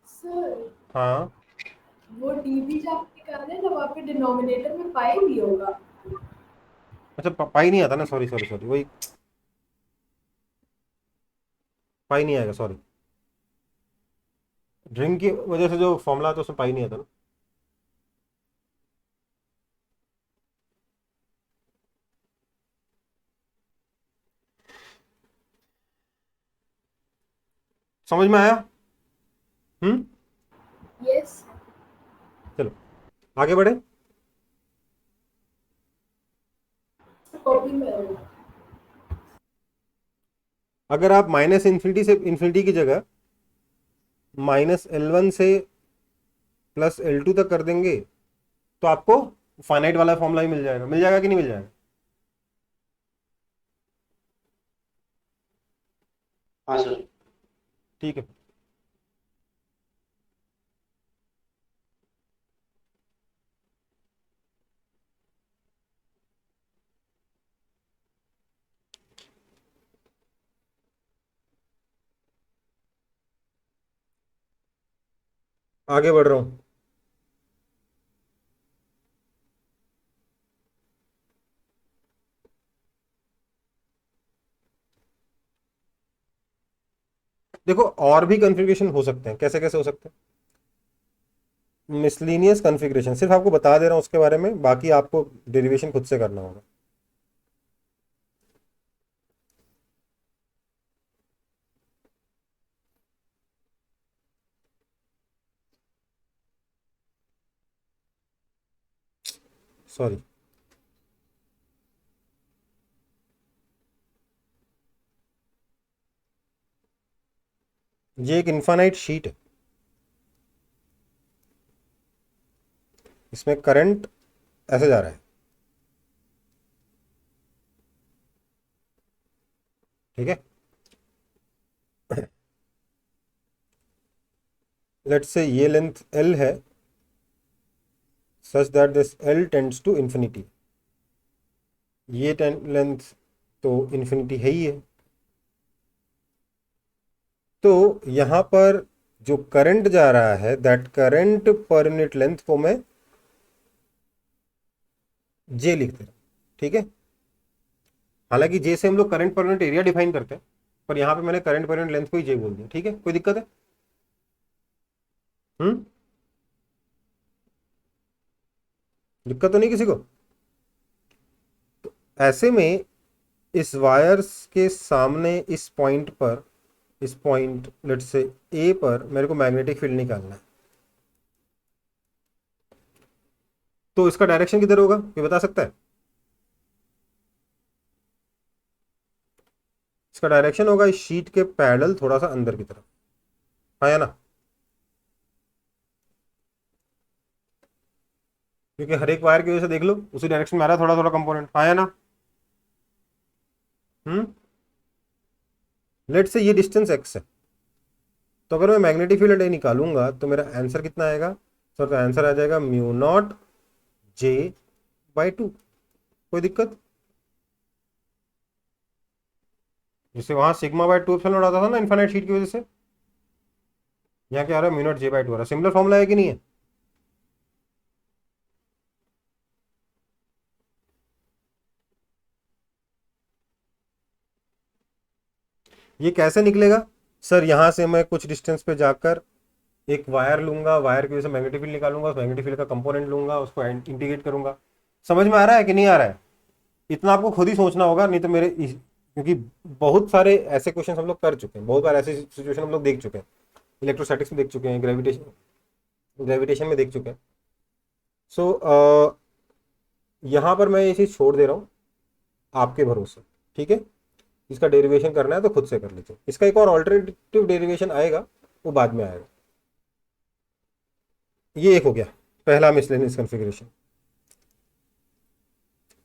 सर हाँ, वो डीबी जब आप निकाले ना वहाँ पे डिनोमिनेटर में पाई भी होगा। अच्छा पाई नहीं आता ना, सॉरी सॉरी सॉरी, वही पाई नहीं आएगा, सॉरी। ड्रिंक की वजह से जो फॉर्मूला आता है उसमें पाई नहीं आता ना। समझ में आया? यस चलो आगे बढ़े। कॉपी में होगा। अगर आप माइनस इन्फिनिटी से इन्फिनिटी की जगह -L1 से +L2 तक कर देंगे तो आपको फाइनाइट वाला फॉर्मूला ही मिल जाएगा। मिल जाएगा कि नहीं मिल जाएगा? हाँ सर। ठीक है। आगे बढ़ रहा हूं। देखो और भी कॉन्फ़िगरेशन हो सकते हैं। कैसे कैसे हो सकते हैं? मिसलिनियस कॉन्फ़िगरेशन सिर्फ आपको बता दे रहा हूं उसके बारे में, बाकी आपको डेरिवेशन खुद से करना होगा। सॉरी, ये एक इनफाइनाइट शीट है, इसमें करंट ऐसे जा रहा है, ठीक है। लेट्स से ये लेंथ L है, such that this L tends to infinity. ये लेंथ तो इन्फिनिटी है ही है। तो यहां पर जो करंट जा रहा है that current per unit length को मैं जे लिखते हैं, ठीक है। हालांकि जे से हम लोग current per unit area define करते हैं, पर यहां पे मैंने करंट पर यूनिट लेंथ को ही जे बोल दिया, ठीक है। कोई दिक्कत है? दिक्कत तो नहीं किसी को? तो ऐसे में इस वायर्स के सामने इस पॉइंट पर, इस पॉइंट लेट से ए पर मेरे को मैग्नेटिक फील्ड निकालना है। तो इसका डायरेक्शन किधर होगा ये बता सकता है? इसका डायरेक्शन होगा इस शीट के पैरेलल थोड़ा सा अंदर की तरफ, हाँ या ना? क्योंकि हर एक वायर की वजह से देख लो उसी डायरेक्शन में आ रहा है थोड़ा थोड़ा कंपोनेंट, हाँ या ना? लेट से ये डिस्टेंस एक्स है, तो अगर मैं मैग्नेटिक फील्ड ए निकालूंगा तो मेरा आंसर कितना आएगा सर? तो आंसर आ जाएगा म्यू नॉट जे बाई 2। कोई दिक्कत? जैसे वहां सिग्मा बाई 2 एप्सिलॉन आता था ना इनफाइनाइट शीट की वजह से, यहाँ क्या आ रहा है? म्यू नॉट जे बाई 2 आ रहा है। सिमिलर फॉर्मूला है कि नहीं है? ये कैसे निकलेगा सर? यहां से मैं कुछ डिस्टेंस पे जाकर एक वायर लूंगा, वायर की वजह से मैग्नेटिक फील्ड निकालूंगा, उस मैग्नेटिक फील्ड का कंपोनेंट लूंगा, उसको इंटीग्रेट करूंगा। समझ में आ रहा है कि नहीं आ रहा है? इतना आपको खुद ही सोचना होगा, नहीं तो क्योंकि बहुत सारे ऐसे क्वेश्चन हम लोग कर चुके हैं, बहुत बार ऐसे सिचुएशन हम लोग देख चुके हैं, इलेक्ट्रोस्टैटिक्स में देख चुके हैं, ग्रेविटेशन में देख चुके हैं। सो यहाँ पर मैं ये चीज़ छोड़ दे रहा हूँ आपके भरोसे, ठीक है। इसका डेरिवेशन करना है तो खुद से कर लीजिए। इसका एक और ऑल्टरनेटिव डेरिवेशन आएगा, वो बाद में आएगा। ये एक हो गया पहला मिसलेनियस कॉन्फ़िगरेशन,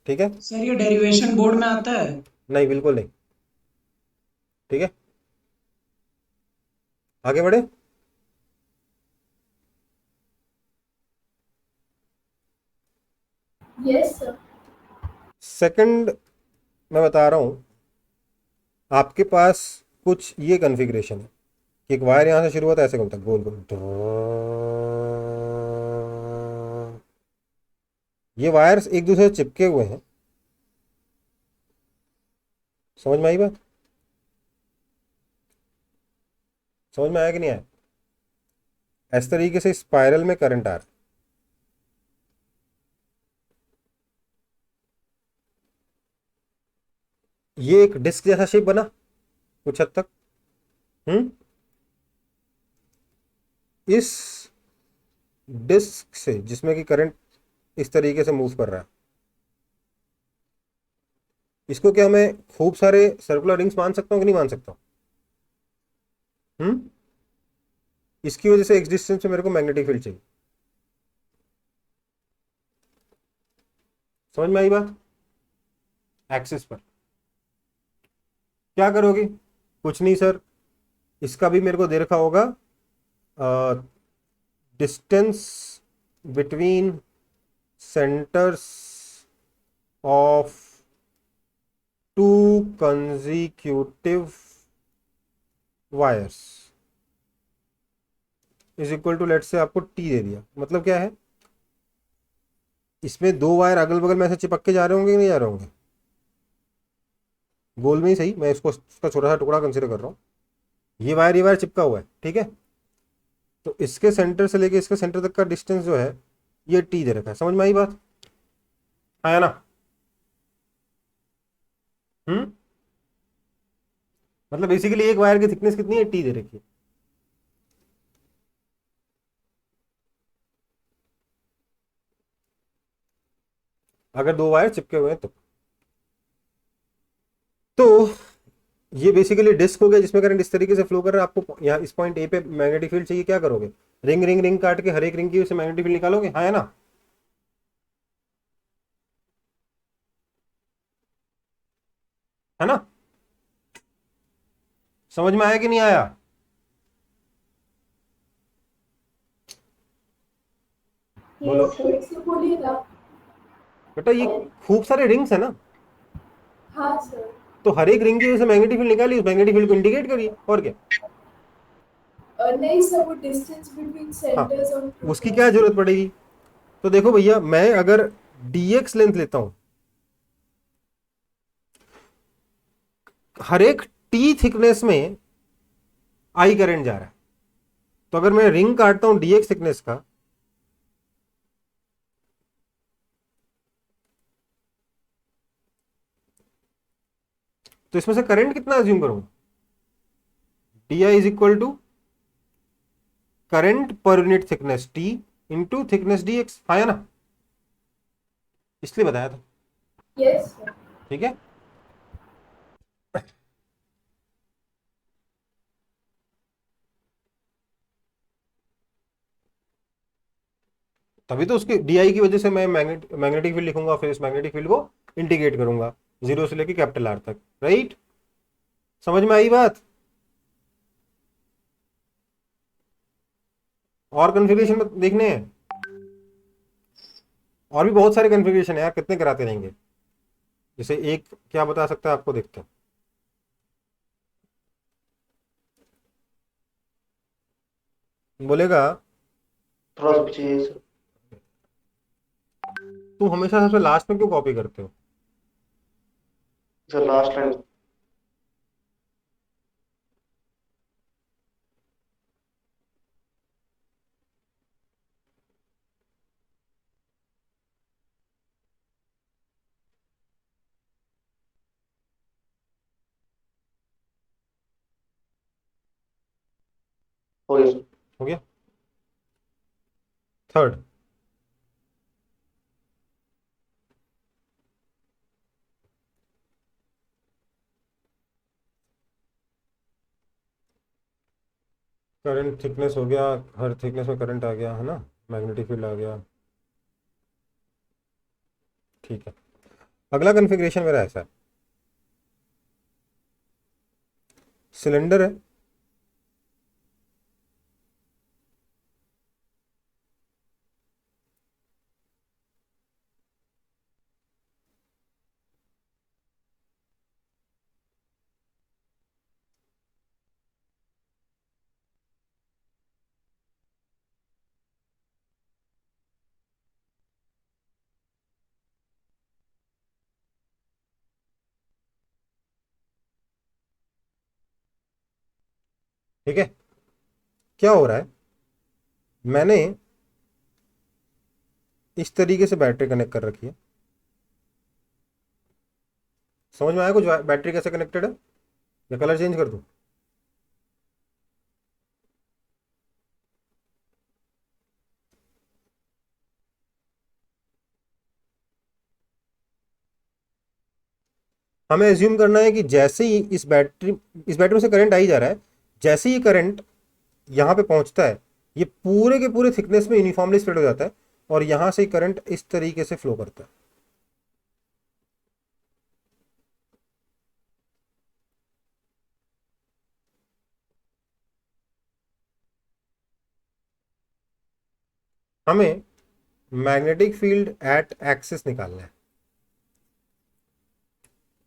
ठीक है। सर ये डेरिवेशन बोर्ड में आता है? नहीं, बिल्कुल नहीं, ठीक है। आगे बढ़े। Yes sir. सेकंड मैं बता रहा हूं, आपके पास कुछ ये कॉन्फ़िगरेशन है कि एक वायर यहां से शुरू होता है, ऐसे घूमता है गोल गोल, ये वायर्स एक दूसरे से चिपके हुए हैं। समझ में आई बात? समझ में आया कि नहीं आया? इस तरीके से स्पाइरल में करंट आ रहा है। ये एक डिस्क जैसा शेप बना कुछ हद तक। हम्म इस डिस्क से जिसमें कि करंट इस तरीके से मूव कर रहा है, इसको क्या मैं खूब सारे सर्कुलर रिंग्स मान सकता हूँ कि नहीं मान सकता? इसकी वजह से एक्स डिस्टेंस पे मेरे को मैग्नेटिक फील्ड चाहिए। समझ में आई बात? एक्सिस पर क्या करोगे? कुछ नहीं सर, इसका भी मेरे को दे रखा होगा distance between centres of two consecutive wires is equal to, let से आपको टी दे दिया। मतलब क्या है? इसमें दो वायर अगल बगल में ऐसे चिपक के जा रहे होंगे कि नहीं जा रहे होंगे? गोल में ही सही, मैं इसको उसका छोटा सा टुकड़ा कंसिडर कर रहा हूँ। ये वायर चिपका हुआ है, ठीक है। तो इसके सेंटर से लेके इसके सेंटर तक का डिस्टेंस जो है ये टी दे रखा है। समझ में आई बात? आया ना? मतलब बेसिकली एक वायर की थिकनेस कितनी है? टी दे रखी है। अगर दो वायर चिपके हुए हैं तो ये बेसिकली डिस्क हो गया जिसमें करंट इस तरीके से फ्लो कर रहा है। आपको यहाँ इस पॉइंट ए पे मैग्नेटिक फील्ड चाहिए, क्या करोगे? रिंग रिंग रिंग काट के हर एक रिंग की उसे मैग्नेटिक फील्ड निकालोगे, हाँ है ना? है ना? समझ में आया कि नहीं आया? बोलो फिर से बोलिएगा। बेटा, ये खूब सारे रिंग्स है ना, हाँ सर। तो हर एक रिंग की वजह से मैग्नेटिक फील्ड निकालिए, उस मैग्नेटिक फील्ड को इंडिकेट करिए, और क्या। नहीं सर, वो डिस्टेंस बिटवीन हाँ, सेंटर्स ऑफ उसकी क्या प्रोटॉन्स। जरूरत पड़ेगी। तो देखो भैया, मैं अगर dx लेंथ लेता हूं, हर एक t थिकनेस में I करंट जा रहा है, तो अगर मैं रिंग काटता हूं dx थिकनेस का, तो इसमें से करंट कितना अज्यूम करूंगा, di is equal to current per unit thickness t into thickness dx, आया ना, इसलिए बताया था। Yes sir. ठीक है, तभी तो उसकी डी आई की वजह से मैं मैग्नेटिक फील्ड लिखूंगा, फिर इस मैग्नेटिक फील्ड को इंटीग्रेट करूंगा जीरो से लेकर कैपिटल आर तक, राइट। समझ में आई बात। और कन्फिग्रेशन में देखने हैं, और भी बहुत सारे कन्फिग्रेशन है यार, कितने कराते रहेंगे। जैसे एक क्या बता सकता है आपको, देखते हैं। बोलेगा थोड़ा सा पीछे जाइए सर। तुम हमेशा सबसे लास्ट में क्यों कॉपी करते हो। Sir last line. हो गया सर। हो गया। थर्ड, करंट थिकनेस हो गया, हर थिकनेस में करंट आ गया है ना, मैग्नेटिक फील्ड आ गया। ठीक है, अगला कन्फिग्रेशन मेरा ऐसा है, सिलेंडर है, ठीक है। क्या हो रहा है, मैंने इस तरीके से बैटरी कनेक्ट कर रखी है। समझ में आया कुछ, बैटरी कैसे कनेक्टेड है, या कलर चेंज कर दूं। हमें एज्यूम करना है कि जैसे ही इस बैटरी में से करंट आई जा रहा है, जैसे ही करंट यहाँ पे पहुंचता है, ये पूरे के पूरे थिकनेस में यूनिफॉर्मली स्प्रेड हो जाता है, और यहां से करंट इस तरीके से फ्लो करता है। हमें मैग्नेटिक फील्ड एट एक्सिस निकालना है।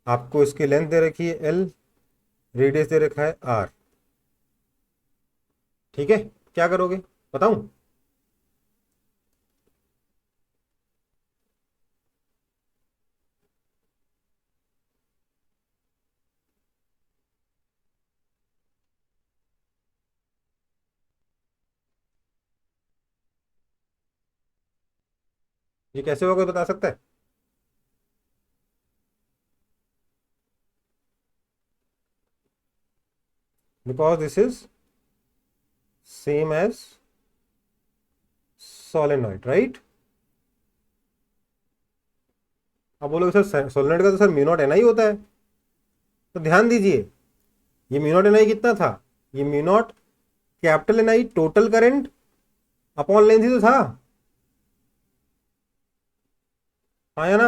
आपको इसकी लेंथ दे रखी है एल, रेडियस दे रखा है आर। ठीक है, क्या करोगे बताऊं। ये कैसे होगा, कोई बता सकता है। Because this is same as solenoid, right. अब बोलोगे सर सोलेनॉइड का तो sir mu naught N I होता है, तो ध्यान दीजिए, ये म्यू नॉट एन आई कितना था, ये म्यू नॉट कैपिटल एन आई टोटल करंट अपॉन लेंथ ही तो था, हाँ या ना,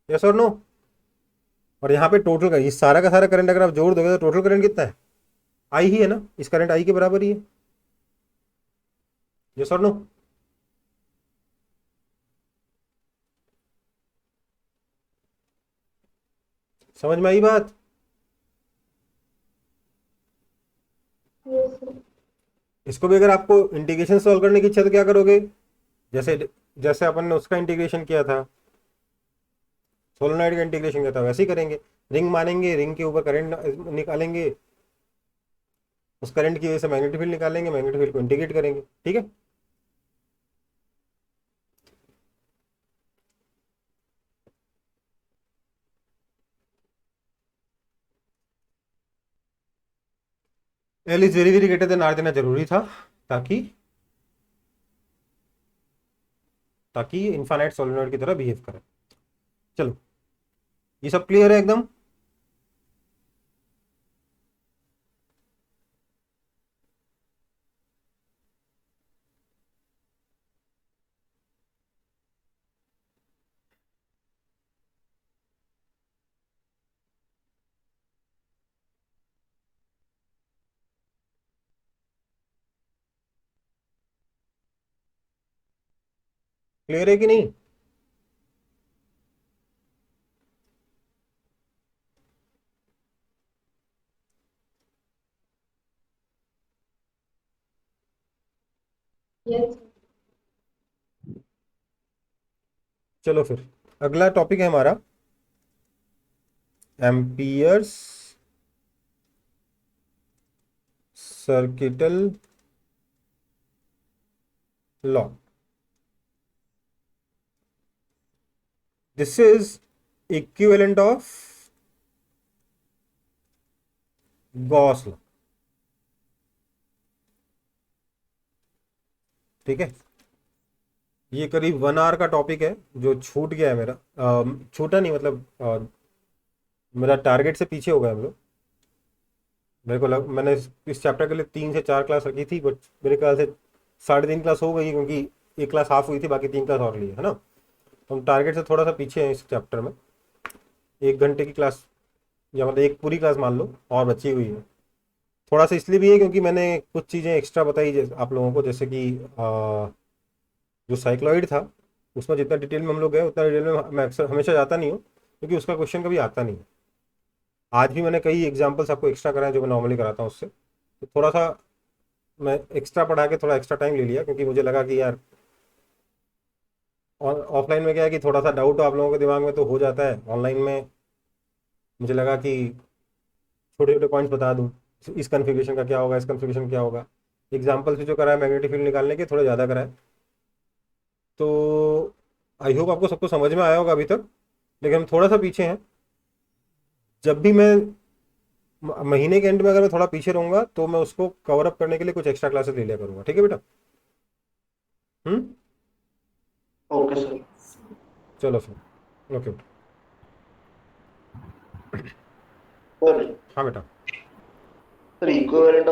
यस और नो। और यहाँ पे टोटल का ये सारा का सारा करंट अगर आप जोड़ दोगे तो टोटल करंट कितना है, आई ही है ना, इस करंट आई के बराबर ही है। यस और नो? समझ में आई बात? Yes, sir. इसको भी अगर आपको इंटीग्रेशन सॉल्व करने की इच्छा तो क्या करोगे? जैसे जैसे अपन ने उसका इंटीग्रेशन किया था, सोलेनॉइड का इंटीग्रेशन किया था, वैसे ही करेंगे। रिंग मानेंगे, रिंग के ऊपर करंट निकालेंगे, उस करंट की वजह से मैग्नेटिक फील्ड निकालेंगे, मैग्नेटिक फील्ड को इंटीग्रेट करेंगे। ठीक है? L is very very greater than R देना जरूरी था, ताकि ताकि इनफाइनाइट सोलेनॉइड की तरह बिहेव करे। चलो, ये सब क्लियर है एकदम? क्लियर है कि नहीं? Yes, sir. चलो फिर अगला टॉपिक है हमारा amperes circuital law. This is equivalent of Gauss law. ठीक है? ये करीब 1 आवर का टॉपिक है जो छूट गया है मेरा। छूटा नहीं, मतलब मेरा टारगेट से पीछे हो गए हम लोग। मेरे को मैंने इस चैप्टर के लिए 3 से 4 क्लास रखी थी, बट मेरे ख्याल से 3.5 क्लास हो गई, क्योंकि एक क्लास हाफ हुई थी, बाकी 3 क्लास और ली है ना। तो हम टारगेट से थोड़ा सा पीछे हैं इस चैप्टर में। 1 घंटे की क्लास, या मतलब एक पूरी क्लास मान लो और बची हुई है। थोड़ा सा इसलिए भी है क्योंकि मैंने कुछ चीज़ें एक्स्ट्रा बताई आप लोगों को, जैसे कि जो साइक्लॉइड था उसमें जितना डिटेल में हम लोग गए उतना डिटेल में मैं अक्सर हमेशा जाता नहीं हूँ, क्योंकि उसका क्वेश्चन कभी आता नहीं है। आज भी मैंने कई एग्जाम्पल्स आपको एक्स्ट्रा कराए जो मैं नॉर्मली कराता हूँ उससे, तो थोड़ा सा मैं एक्स्ट्रा पढ़ा के थोड़ा एक्स्ट्रा टाइम ले लिया, क्योंकि मुझे लगा कि यार ऑफलाइन में क्या है कि थोड़ा सा डाउट आप लोगों के दिमाग में तो हो जाता है, ऑनलाइन में मुझे लगा कि छोटे छोटे पॉइंट्स बता दूँ, इस कन्फिग्रेशन का क्या होगा, इस कन्फिग्रेशन क्या होगा। एग्जाम्पल से जो कराया मैग्नेटिक फील्ड निकालने के थोड़े ज़्यादा कराए, तो आई होप आपको सबको समझ में आया होगा अभी तक। लेकिन हम थोड़ा सा पीछे हैं। जब भी मैं महीने के एंड में अगर मैं थोड़ा पीछे रहूंगा तो मैं उसको कवर अप करने के लिए कुछ एक्स्ट्रा क्लासेस ले लिया करूंगा। ठीक है बेटा? हम्म। Okay sir. चलो फिर ओके। सर हाँ बेटा। Sir equivalent